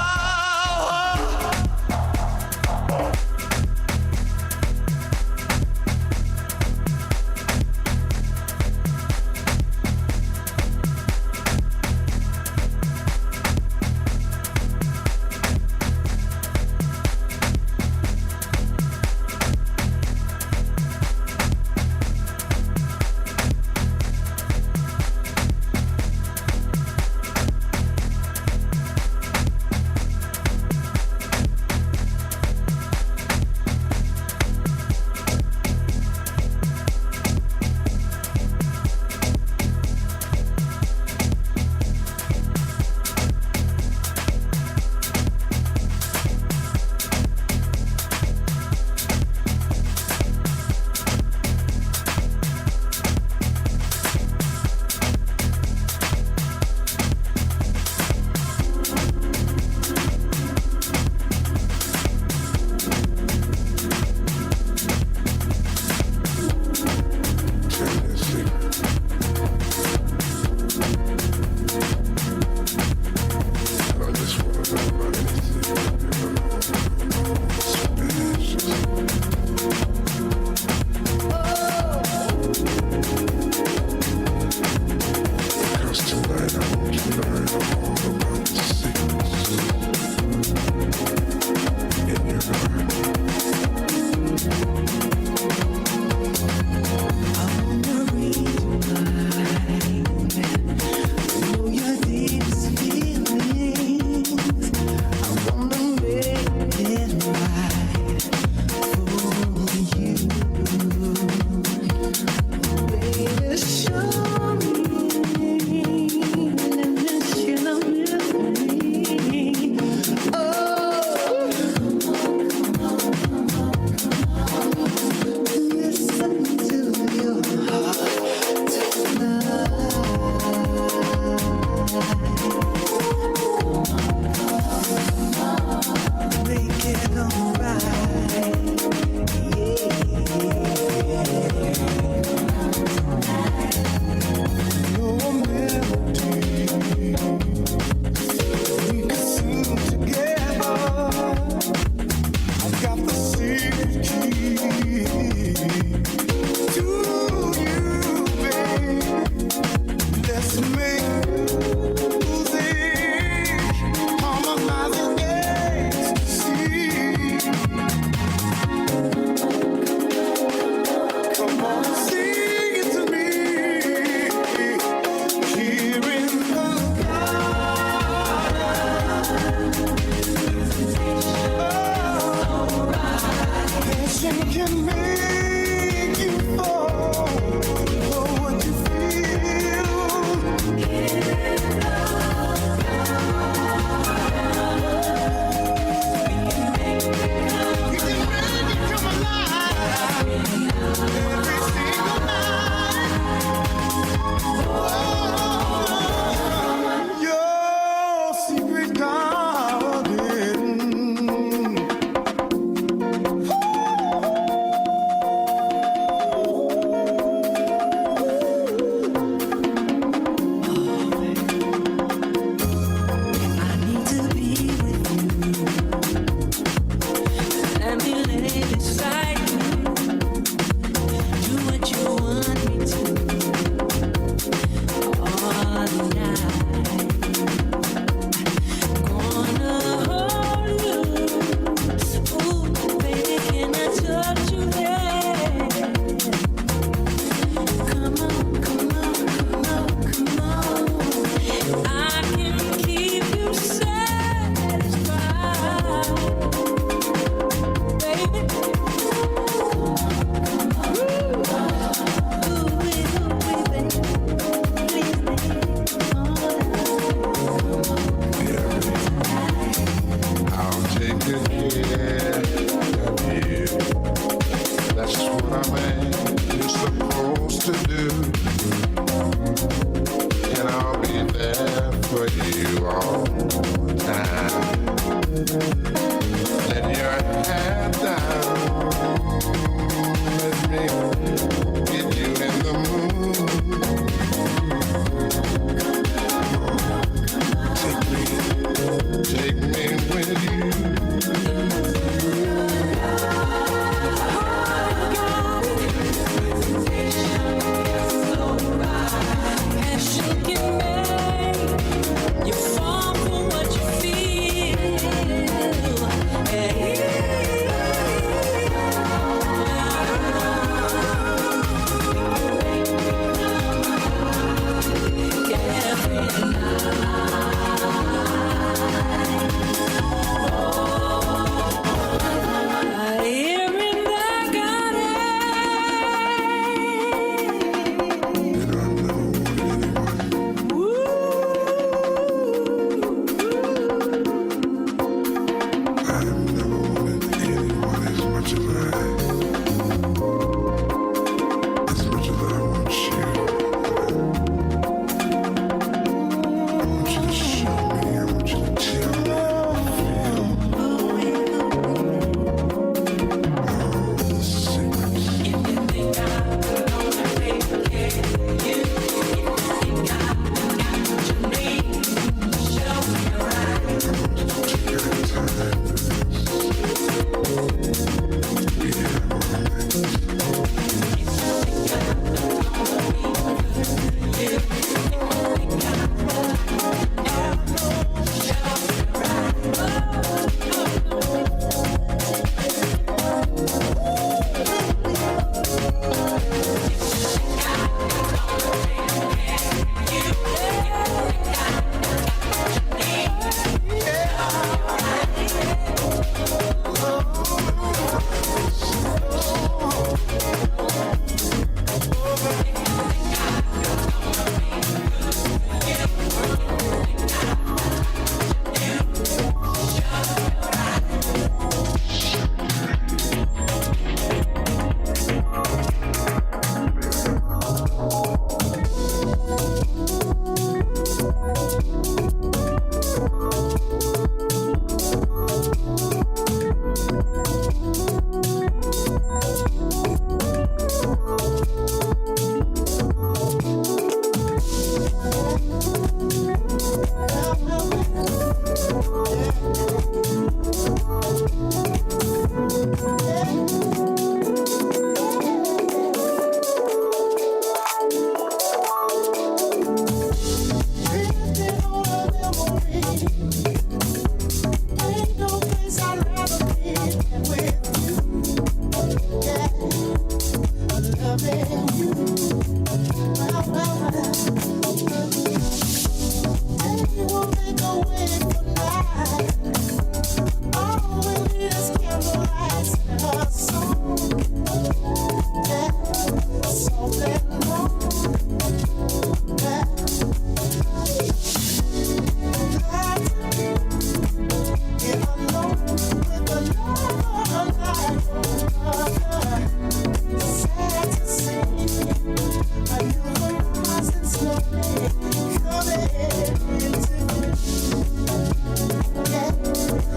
to do. And I'll be there for you all the time. Let your head down. Let me get you in the mood. Take me with you. You fall for what you feel.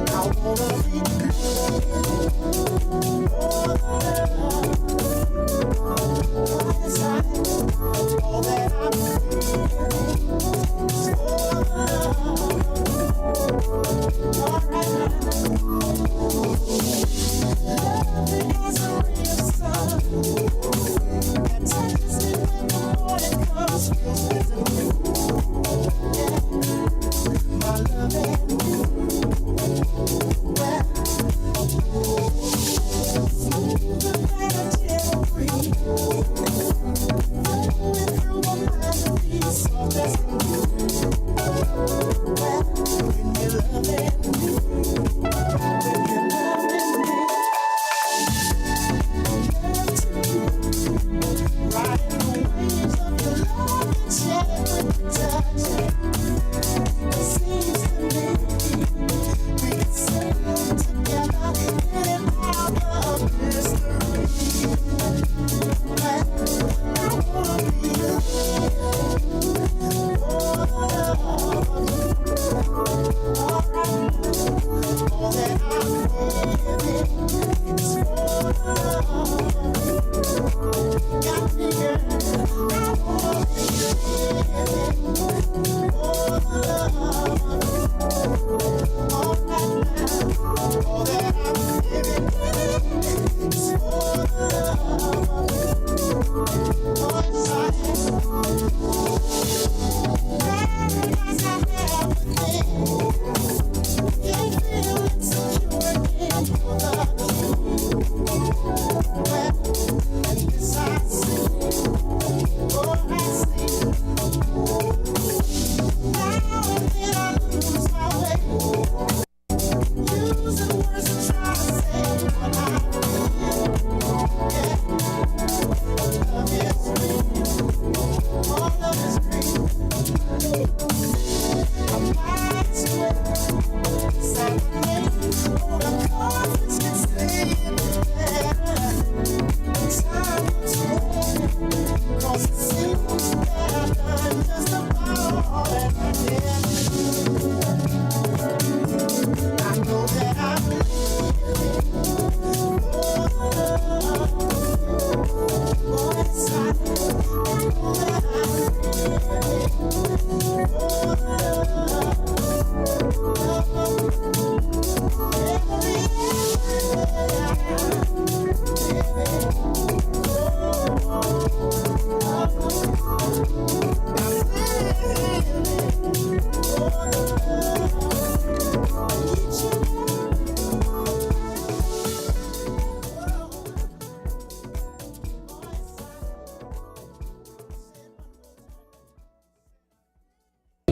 I wanna be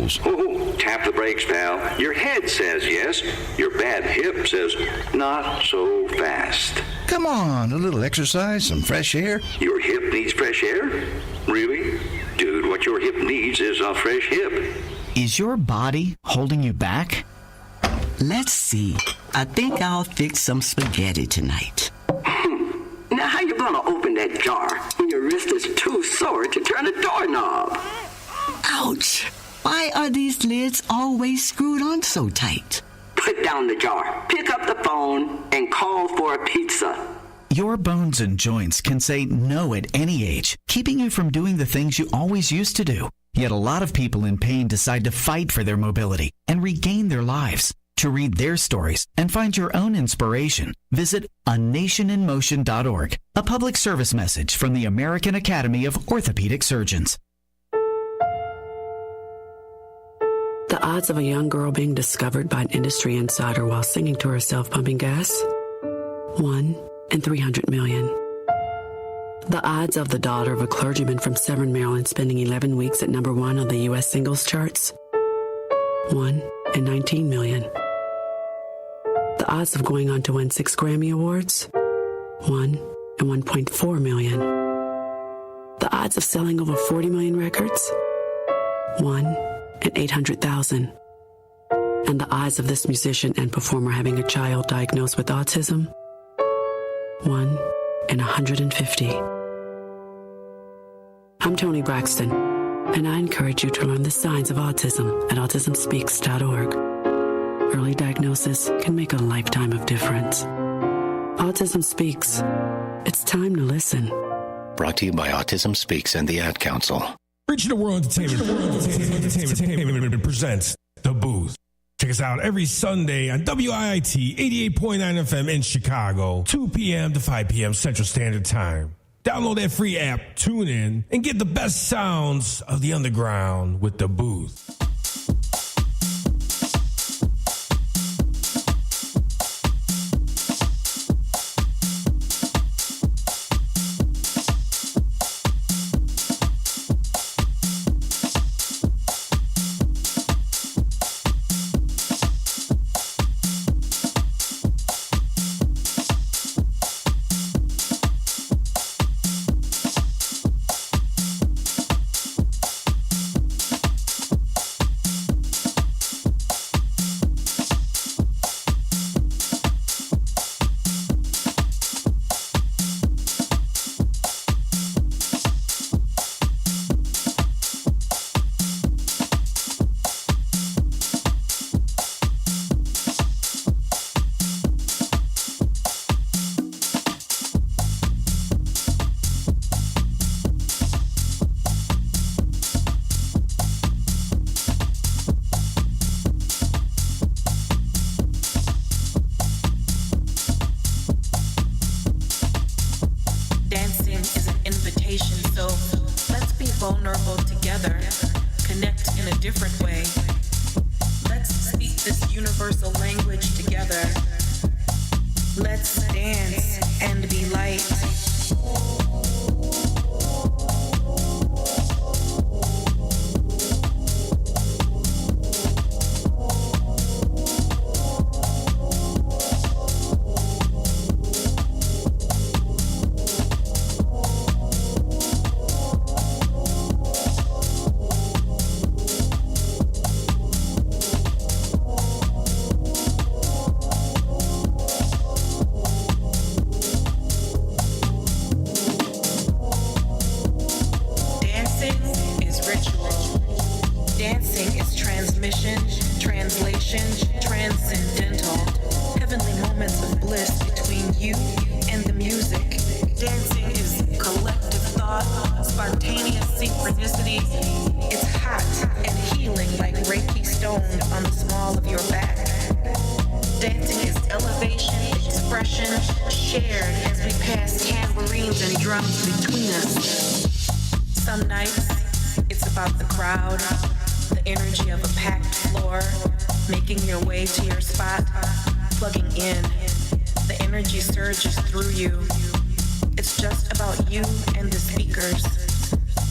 holes. Oh, tap the brakes, pal. Your head says yes. Your bad hip says not so fast. Come on, a little exercise, some fresh air. Your hip needs fresh air? Really? Dude, what your hip needs is a fresh hip. Is your body holding you back? Let's see. I think I'll fix some spaghetti tonight. Now, how you gonna open that jar when your wrist is too sore to turn a doorknob? Ouch! Why are these lids always screwed on so tight? Put down the jar, pick up the phone, and call for a pizza. Your bones and joints can say no at any age, keeping you from doing the things you always used to do. Yet a lot of people in pain decide to fight for their mobility and regain their lives. To read their stories and find your own inspiration, visit anationinmotion.org, a public service message from the American Academy of Orthopedic Surgeons. The odds of a young girl being discovered by an industry insider while singing to herself pumping gas? 1 in 300 million. The odds of the daughter of a clergyman from Severn, Maryland spending 11 weeks at #1 on the U.S. singles charts? 1 in 19 million. The odds of going on to win 6 Grammy Awards? 1 in 1.4 million. The odds of selling over 40 million records? 1 in 800,000. And the odds of this musician and performer having a child diagnosed with autism? 1 in 150. I'm Toni Braxton, and I encourage you to learn the signs of autism at autismspeaks.org. Early diagnosis can make a lifetime of difference. Autism Speaks. It's time to listen. Brought to you by Autism Speaks and the Ad Council. Reaching the World Entertainment presents The Booth. Check us out every Sunday on WIIT 88.9 FM in Chicago, 2 p.m. to 5 p.m. Central Standard Time. Download that free app, tune in, and get the best sounds of the underground with The Booth.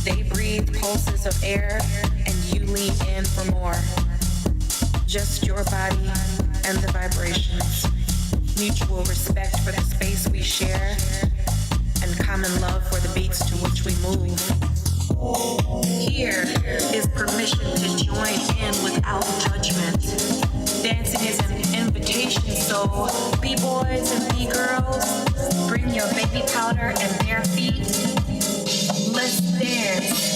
They breathe pulses of air, and you lean in for more. Just your body and the vibrations, mutual respect for the space we share, and common love for the beats to which we move. Here is permission to join in without judgment. Dancing is an invitation, so B-boys and B-girls, bring your baby powder and bare feet. Let's dance.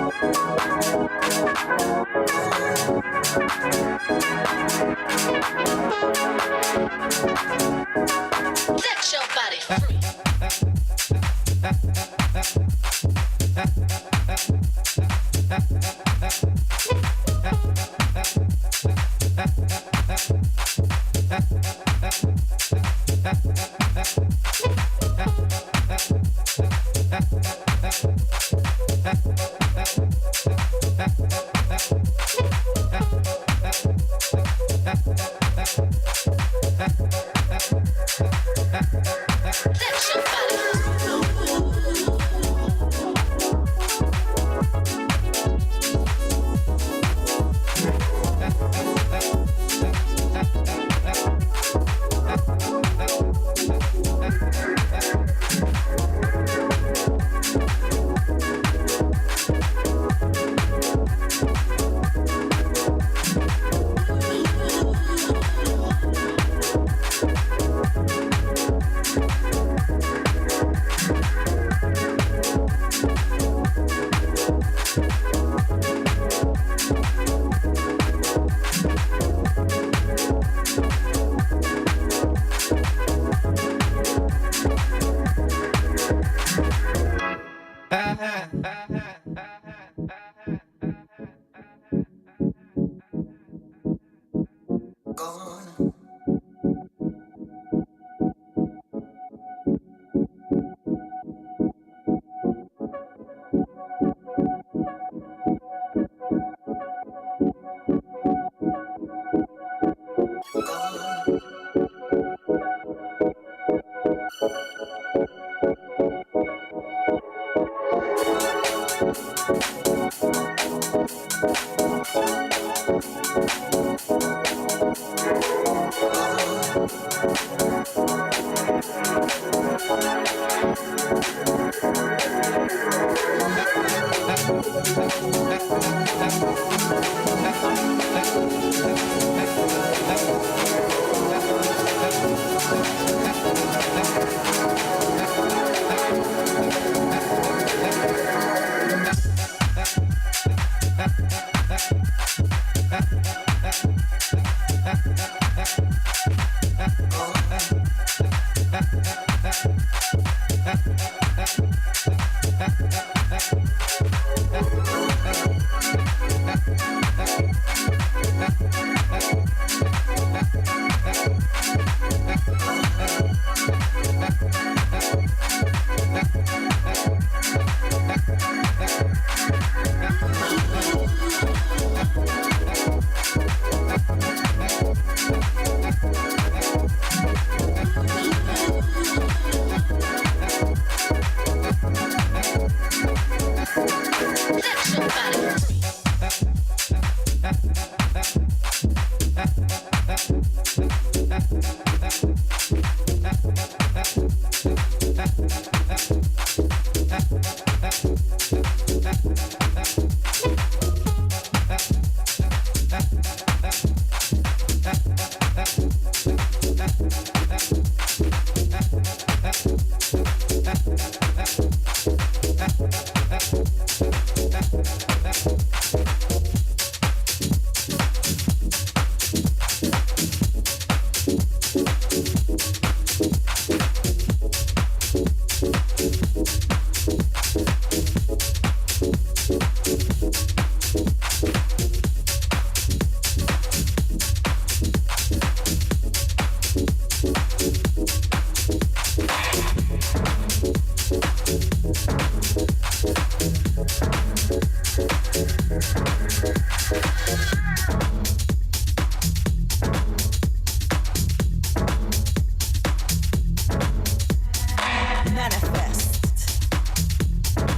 Let your body free.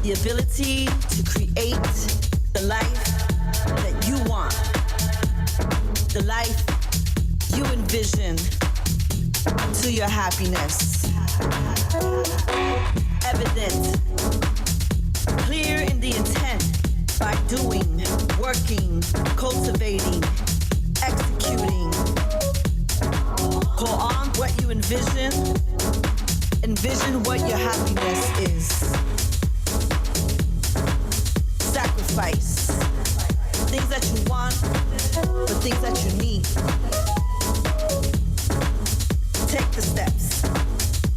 the ability to create the life that you want, the life you envision to your happiness. Evident, clear in the intent by doing, working, cultivating, executing. Call on what you envision. Envision what your happiness is. Sacrifice. Sacrifice things that you want, but things that you need. Take the steps.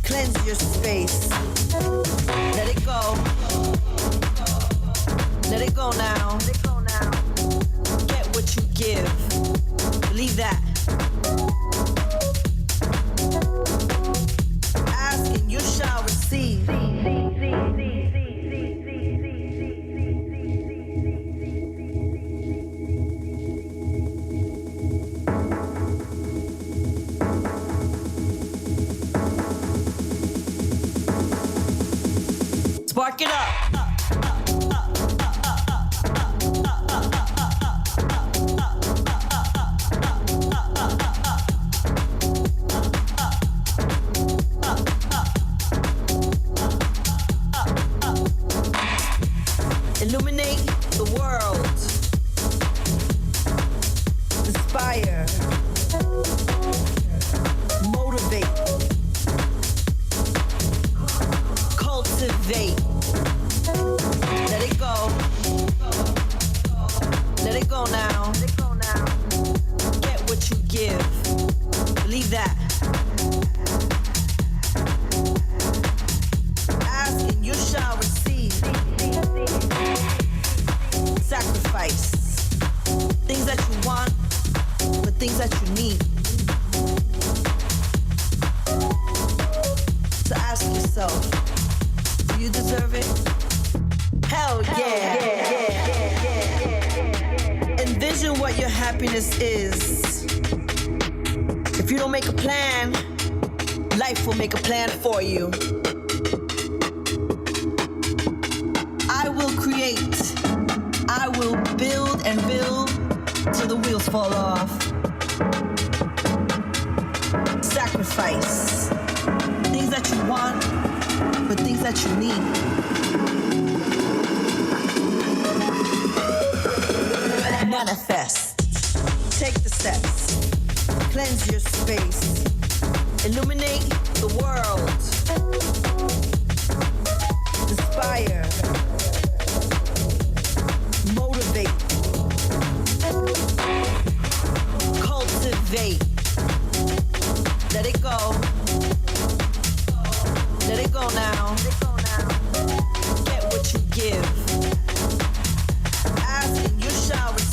Cleanse your space. Let it go. Let it go now. Get what you give. Believe that. Ask and you shall receive. Spark it up. Illuminate the world. Inspire. Motivate. Cultivate. Let it go. Let it go now. Get what you give. Believe that. Ask and you shall receive. Sacrifice things that you want, but things that you need. So ask yourself, do you deserve it? Hell yeah. Envision what your happiness is. If you don't make a plan, life will make a plan for you. I will create. I will build and build till the wheels fall off. Sacrifice things that you want, but things that you need. Manifest. Take the steps. Cleanse your space. Illuminate the world. Inspire. Motivate. Cultivate. Let it go. Let it go now. Get what you give. Ask and you shall receive.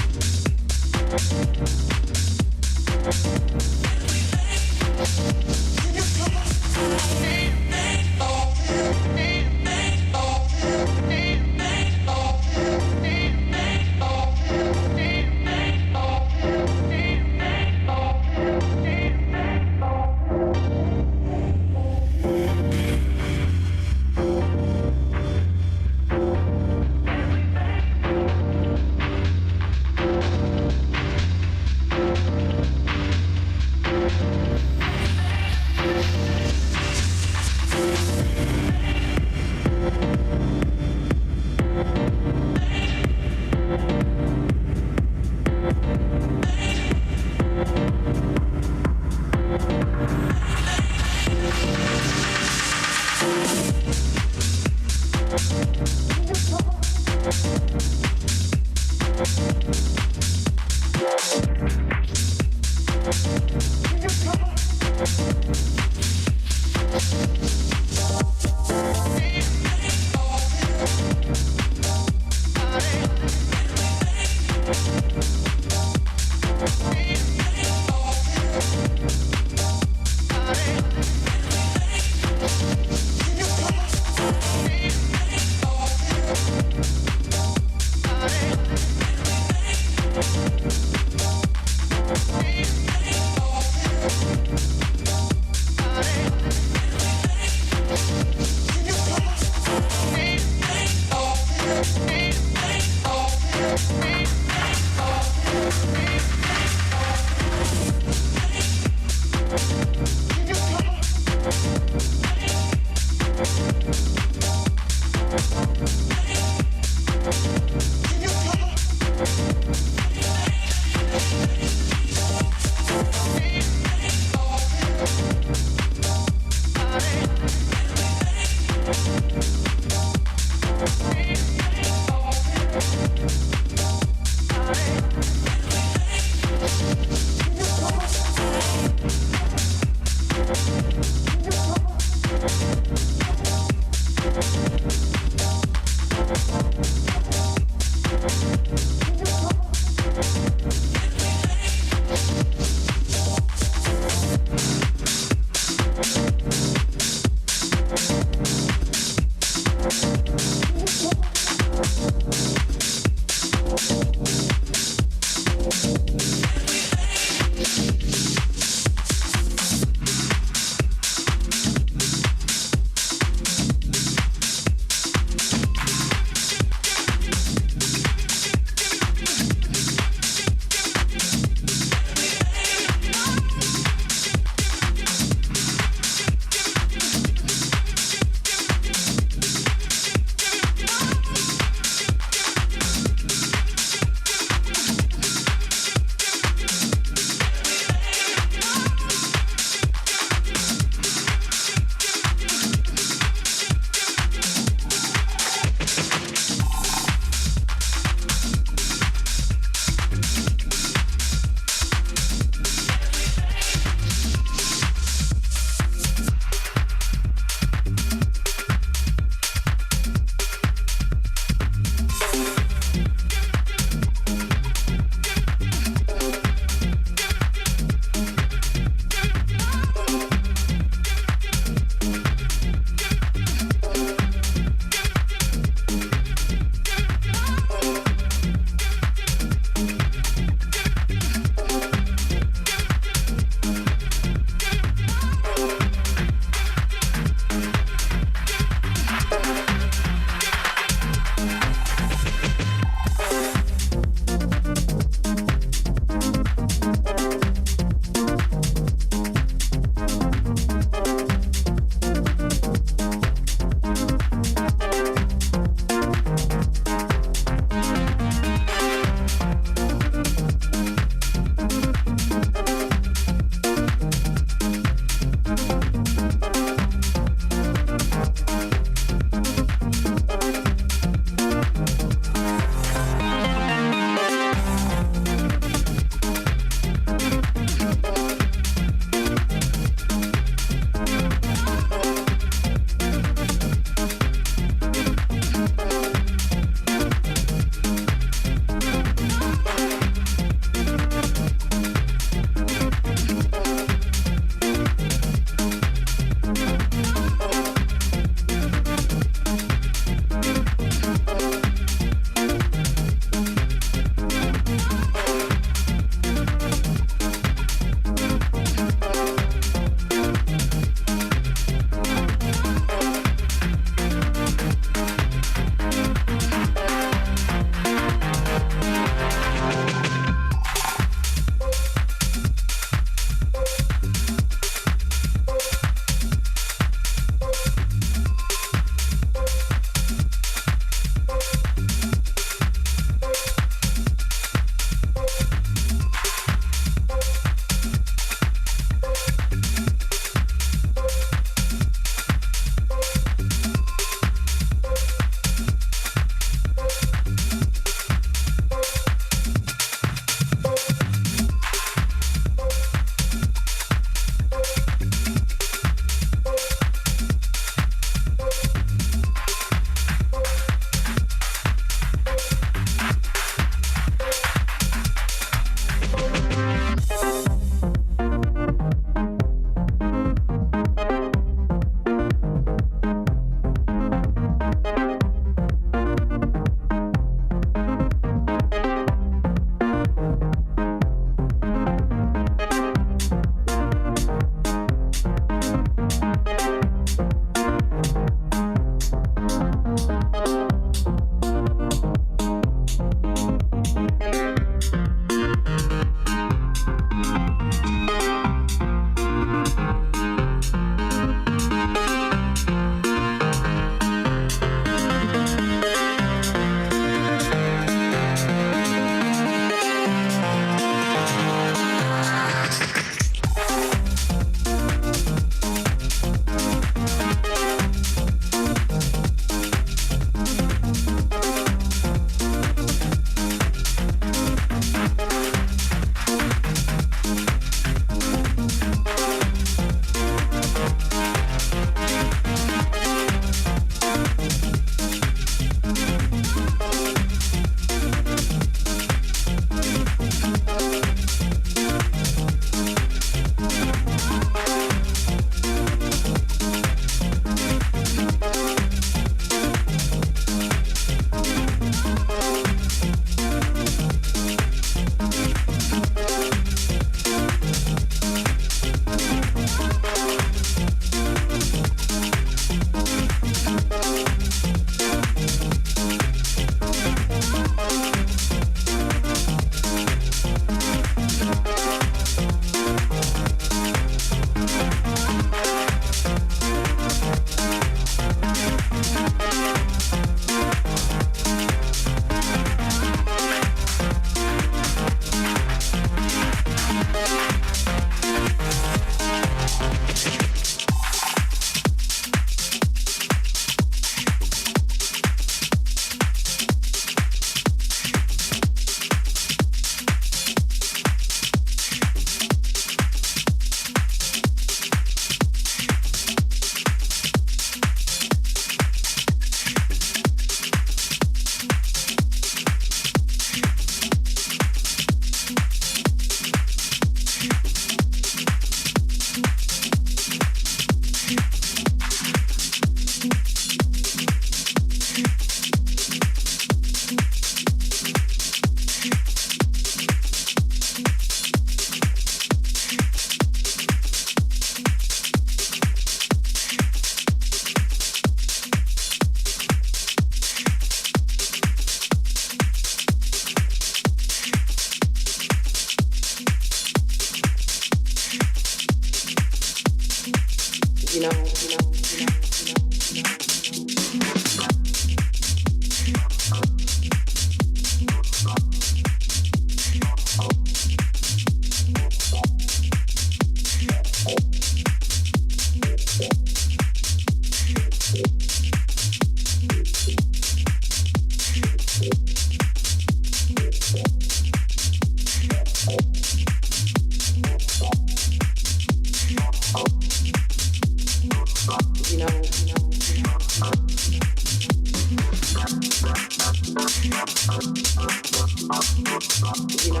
You know,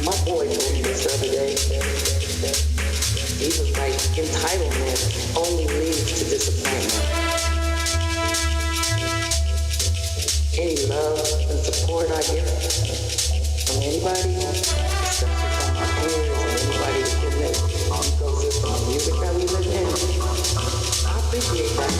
my boy told me this the other day. He was like, entitlement only leads to disappointment. Any love and support I get from anybody, especially from my peers and anybody that's in this ecosystem of music that we live in, I appreciate that.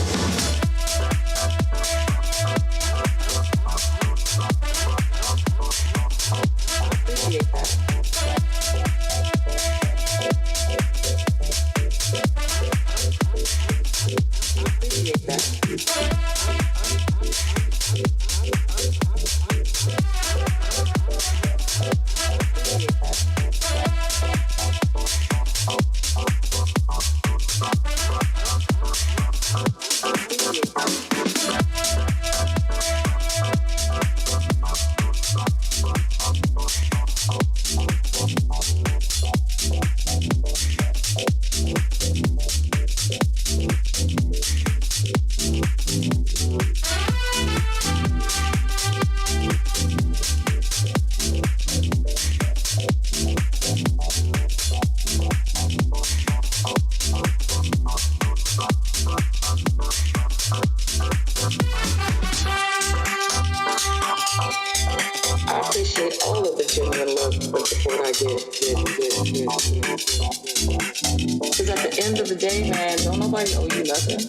Because at the end of the day, man, don't nobody owe you nothing.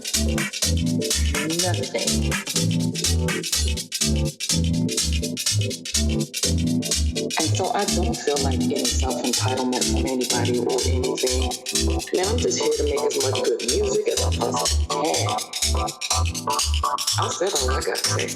Nothing. And so I don't feel like any self-entitlement from anybody or anything. Man, I'm just here to make as much good music as I possibly can. I said all I gotta say.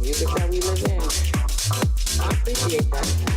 Music that we live in. I appreciate that.